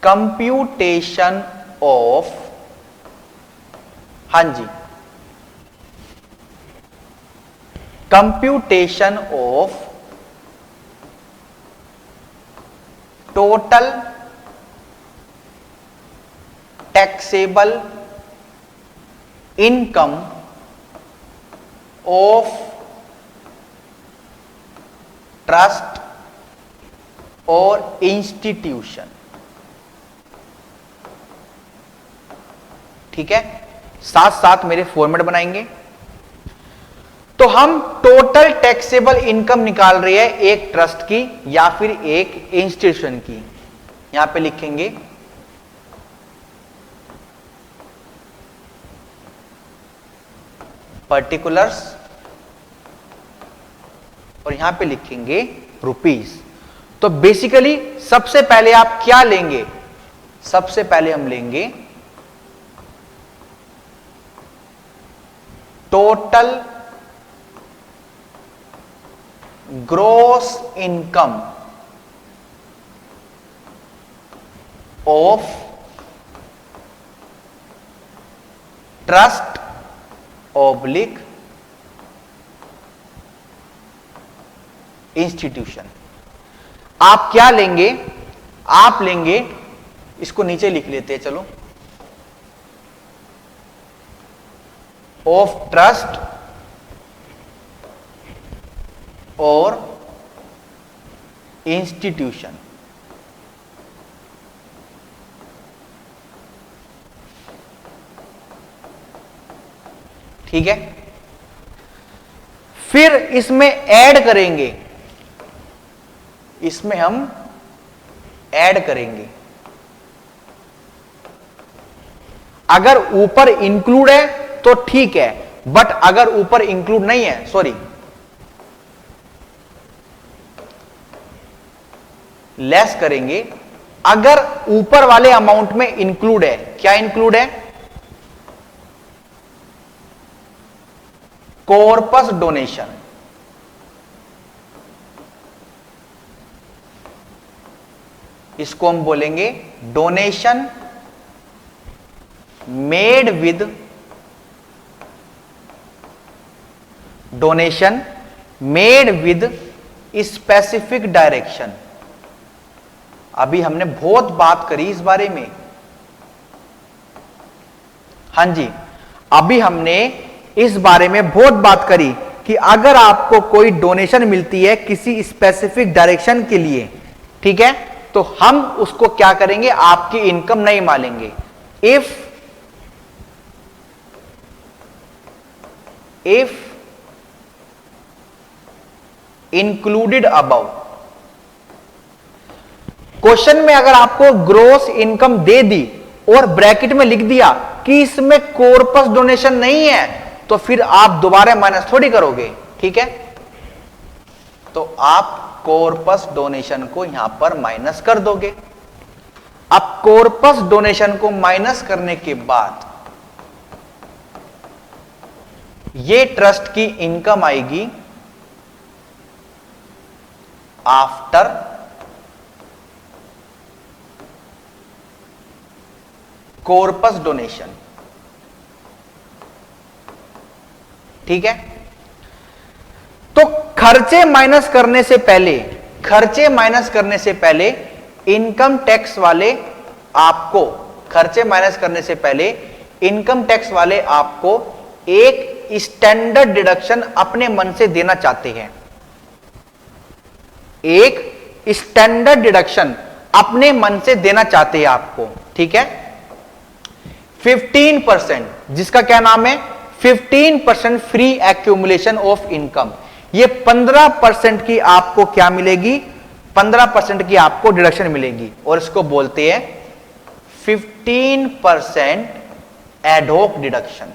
कंप्यूटेशन ऑफ, हां जी, computation of total taxable income of trust और इंस्टीट्यूशन। ठीक है, साथ साथ मेरे फॉर्मेट बनाएंगे। तो हम टोटल टैक्सेबल इनकम निकाल रहे हैं एक ट्रस्ट की या फिर एक इंस्टीट्यूशन की। यहां पे लिखेंगे पर्टिकुलर्स और यहां पे लिखेंगे रुपीस। तो बेसिकली सबसे पहले आप क्या लेंगे? सबसे पहले हम लेंगे total gross income of trust oblique institution. आप क्या लेंगे? आप लेंगे, इसको नीचे लिख लेते हैं, चलो, ऑफ ट्रस्ट और इंस्टीट्यूशन। ठीक है, फिर इसमें ऐड करेंगे, इसमें हम ऐड करेंगे। अगर ऊपर इंक्लूड है तो ठीक है, बट अगर ऊपर इंक्लूड नहीं है, सॉरी, लेस करेंगे, अगर ऊपर वाले अमाउंट में इंक्लूड है, क्या इंक्लूड है? Corpus donation. इसको हम बोलेंगे donation made with, donation made with specific direction. अभी हमने बहुत बात करी इस बारे में, हां जी, अभी हमने इस बारे में बहुत बात करी कि अगर आपको कोई डोनेशन मिलती है किसी स्पेसिफिक डायरेक्शन के लिए, ठीक है, तो हम उसको क्या करेंगे, आपकी इनकम नहीं मानेंगे। इफ इंक्लूडेड अबव, क्वेश्चन में अगर आपको ग्रोस इनकम दे दी और ब्रैकेट में लिख दिया कि इसमें कॉर्पस डोनेशन नहीं है, तो फिर आप दोबारा माइनस थोड़ी करोगे, ठीक है, तो आप कॉर्पस डोनेशन को यहां पर माइनस कर दोगे। अब कॉर्पस डोनेशन को माइनस करने के बाद ये ट्रस्ट की इनकम आएगी आफ्टर कॉर्पस डोनेशन, ठीक है। तो खर्चे माइनस करने से पहले, खर्चे माइनस करने से पहले इनकम टैक्स वाले आपको, खर्चे माइनस करने से पहले इनकम टैक्स वाले आपको एक स्टैंडर्ड डिडक्शन अपने मन से देना चाहते हैं, एक स्टैंडर्ड डिडक्शन अपने मन से देना चाहते हैं आपको, ठीक है। 15%, जिसका क्या नाम है, 15% फ्री एक्यूमुलेशन ऑफ इनकम। ये 15% की आपको क्या मिलेगी, 15% की आपको डिडक्शन मिलेगी, और इसको बोलते हैं 15% एडहॉक डिडक्शन।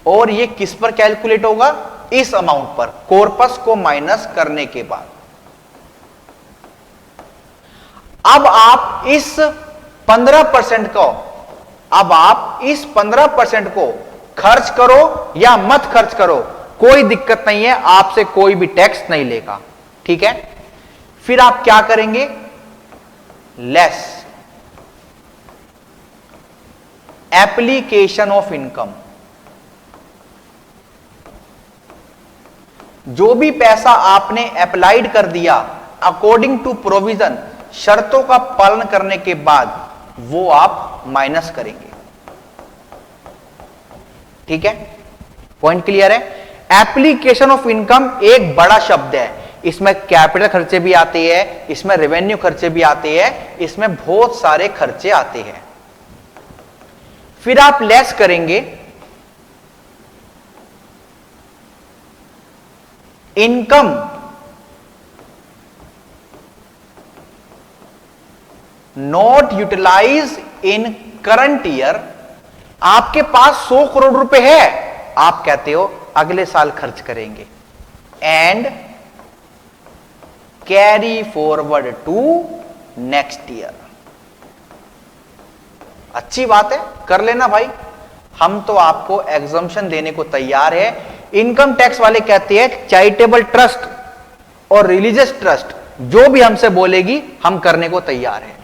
और ये किस पर कैलकुलेट होगा, इस अमाउंट पर, कॉर्पस को माइनस करने के बाद। अब आप इस 15% को, अब आप इस 15% को खर्च करो या मत खर्च करो, कोई दिक्कत नहीं है, आपसे कोई भी टैक्स नहीं लेगा, ठीक है। फिर आप क्या करेंगे, लेस एप्लीकेशन ऑफ इनकम। जो भी पैसा आपने अप्लाइड कर दिया अकॉर्डिंग टू प्रोविजन, शर्तों का पालन करने के बाद, वो आप माइनस करेंगे, ठीक है। पॉइंट क्लियर है। एप्लीकेशन ऑफ इनकम एक बड़ा शब्द है, इसमें कैपिटल खर्चे भी आते हैं, इसमें रेवेन्यू खर्चे भी आते हैं, इसमें बहुत सारे खर्चे आते हैं। फिर आप लेस करेंगे income not utilise in current year. आपके पास 100 करोड़ रुपए है, आप कहते हो अगले साल खर्च करेंगे, and carry forward to next year. अच्छी बात है, कर लेना भाई, हम तो आपको एग्जम्पशन देने को तैयार है। इनकम टैक्स वाले कहते हैं चैरिटेबल ट्रस्ट और रिलीजियस ट्रस्ट, जो भी हमसे बोलेगी हम करने को तैयार है।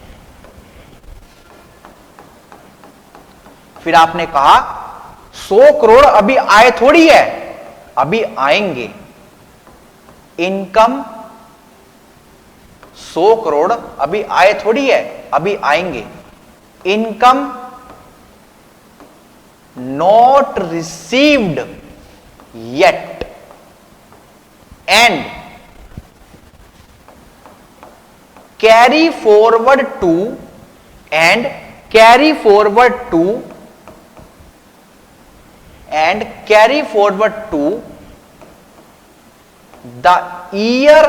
फिर आपने कहा 100 करोड़ अभी आए थोड़ी है, अभी आएंगे। इनकम 100 करोड़ अभी आए थोड़ी है, अभी आएंगे। Income not received yet and carry forward to, and carry forward to, and carry forward to the year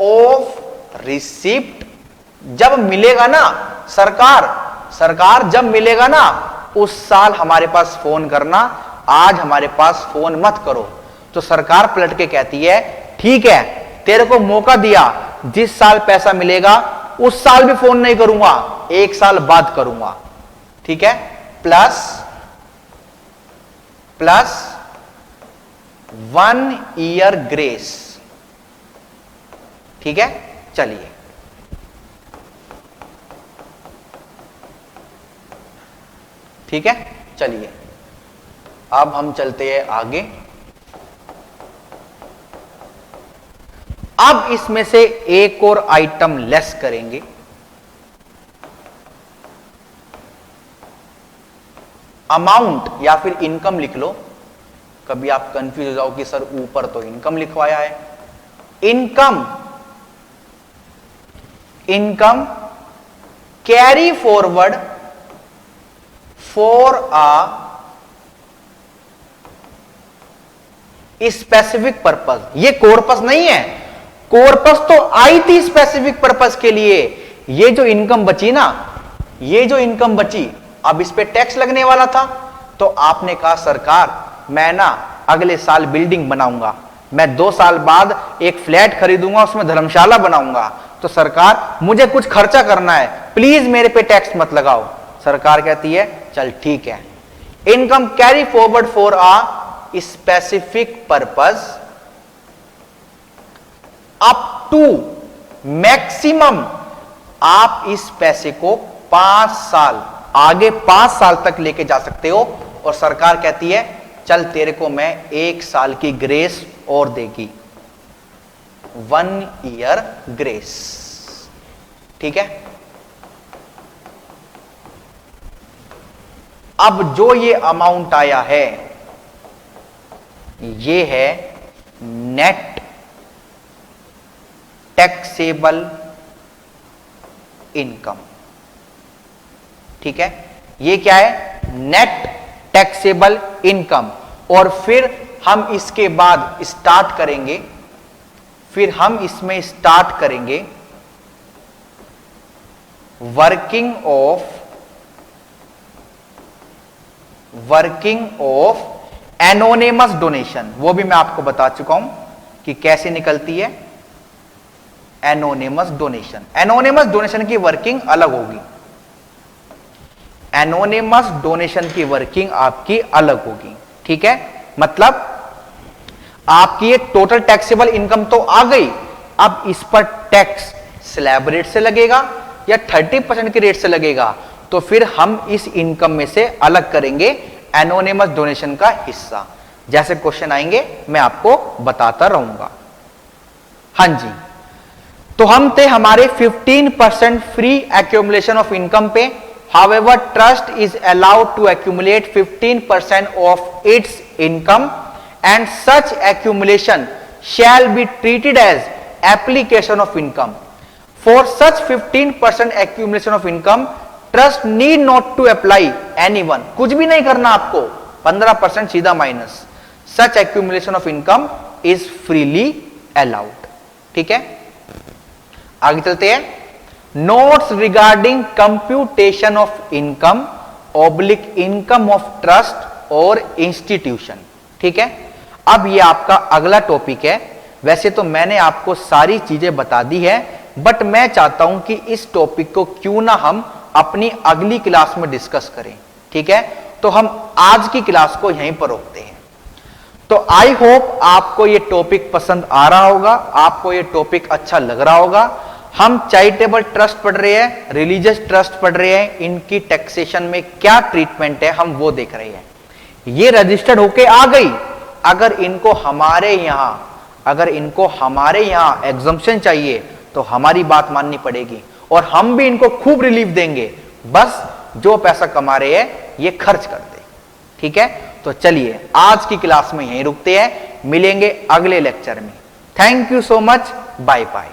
of receipt जब मिलेगा ना, सरकार जब मिलेगा ना उस साल हमारे पास फोन करना, आज हमारे पास फोन मत करो। तो सरकार पलट के कहती है ठीक है, तेरे को मौका दिया, जिस साल पैसा मिलेगा उस साल भी फोन नहीं करूंगा, एक साल बाद करूंगा। ठीक है, प्लस 1 ईयर ग्रेस। ठीक है, चलिए ठीक है, चलिए अब हम चलते हैं आगे। अब इसमें से एक और आइटम लेस करेंगे। अमाउंट या फिर इनकम लिख लो, कभी आप कंफ्यूज हो जाओ कि सर ऊपर तो इनकम लिखवाया है। Income carry forward for a specific purpose. ये कॉर्पस नहीं है, कॉर्पस तो आई थी स्पेसिफिक पर्पस के लिए। ये जो इनकम बची ना, ये जो इनकम बची, अब इस पे टैक्स लगने वाला था, तो आपने कहा सरकार मैं ना अगले साल बिल्डिंग बनाऊंगा, मैं 2 साल बाद एक फ्लैट खरीदूंगा, उसमें धर्मशाला बनाऊंगा, तो सरकार मुझे कुछ खर्चा करना है, प्लीज मेरे पे टैक्स मत लगाओ। सरकार कहती है चल ठीक है, income carry forward for a specific purpose up to maximum, आप इस पैसे को 5 साल आगे 5 साल तक लेके जा सकते हो। और सरकार कहती है चल तेरे को मैं 1 साल की ग्रेस और देगी, 1 ईयर ग्रेस। ठीक है, अब जो ये अमाउंट आया है ये है नेट टैक्सेबल इनकम। ठीक है, ये क्या है, नेट टैक्सेबल इनकम। और फिर हम इसके बाद स्टार्ट करेंगे, फिर हम इसमें स्टार्ट करेंगे वर्किंग ऑफ एनोनिमस डोनेशन। वो भी मैं आपको बता चुका हूं कि कैसे निकलती है एनोनिमस डोनेशन। एनोनिमस डोनेशन की वर्किंग अलग होगी, एनोनिमस डोनेशन की वर्किंग आपकी अलग होगी। ठीक है, मतलब आपकी ये टोटल टैक्सेबल इनकम तो आ गई, अब इस पर टैक्स स्लैब रेट से लगेगा या 30% के रेट से लगेगा, तो फिर हम इस इनकम में से अलग करेंगे एनोनिमस डोनेशन का हिस्सा। जैसे क्वेश्चन आएंगे मैं आपको बताता रहूंगा। हां जी, तो हम थे हमारे 15% फ्री एक्यूमुलेशन ऑफ इनकम पे। However, trust is allowed to accumulate 15% of its income, and such accumulation shall be treated as application of income. For such 15% accumulation of income, trust need not to apply anyone. कुछ भी नहीं करना आपको, 15% सीधा minus. Such accumulation of income is freely allowed. ठीक है, आगे चलते हैं। Notes regarding computation of income oblique income of trust और इंस्टीट्यूशन। ठीक है, अब ये आपका अगला टॉपिक है। वैसे तो मैंने आपको सारी चीजें बता दी है, बट मैं चाहता हूं कि इस टॉपिक को क्यों ना हम अपनी अगली क्लास में डिस्कस करें। ठीक है, तो हम आज की क्लास को यहीं पर रोकते हैं। तो आई होप आपको ये टॉपिक पसंद आ रहा होगा, आपको ये टॉपिक अच्छा लग रहा होगा। हम चैरिटेबल ट्रस्ट पढ़ रहे हैं, रिलीजियस ट्रस्ट पढ़ रहे हैं, इनकी टैक्सेशन में क्या ट्रीटमेंट है हम वो देख रहे हैं। ये रजिस्टर्ड होके आ गई, अगर इनको हमारे यहां एग्जम्पशन चाहिए तो हमारी बात माननी पड़ेगी, और हम भी इनको खूब रिलीफ देंगे, बस जो पैसा कमा रहे हैं ये खर्च कर दे। ठीक है, तो चलिए आज की क्लास में यहीं रुकते हैं, मिलेंगे अगले लेक्चर में। Thank you so much, bye bye.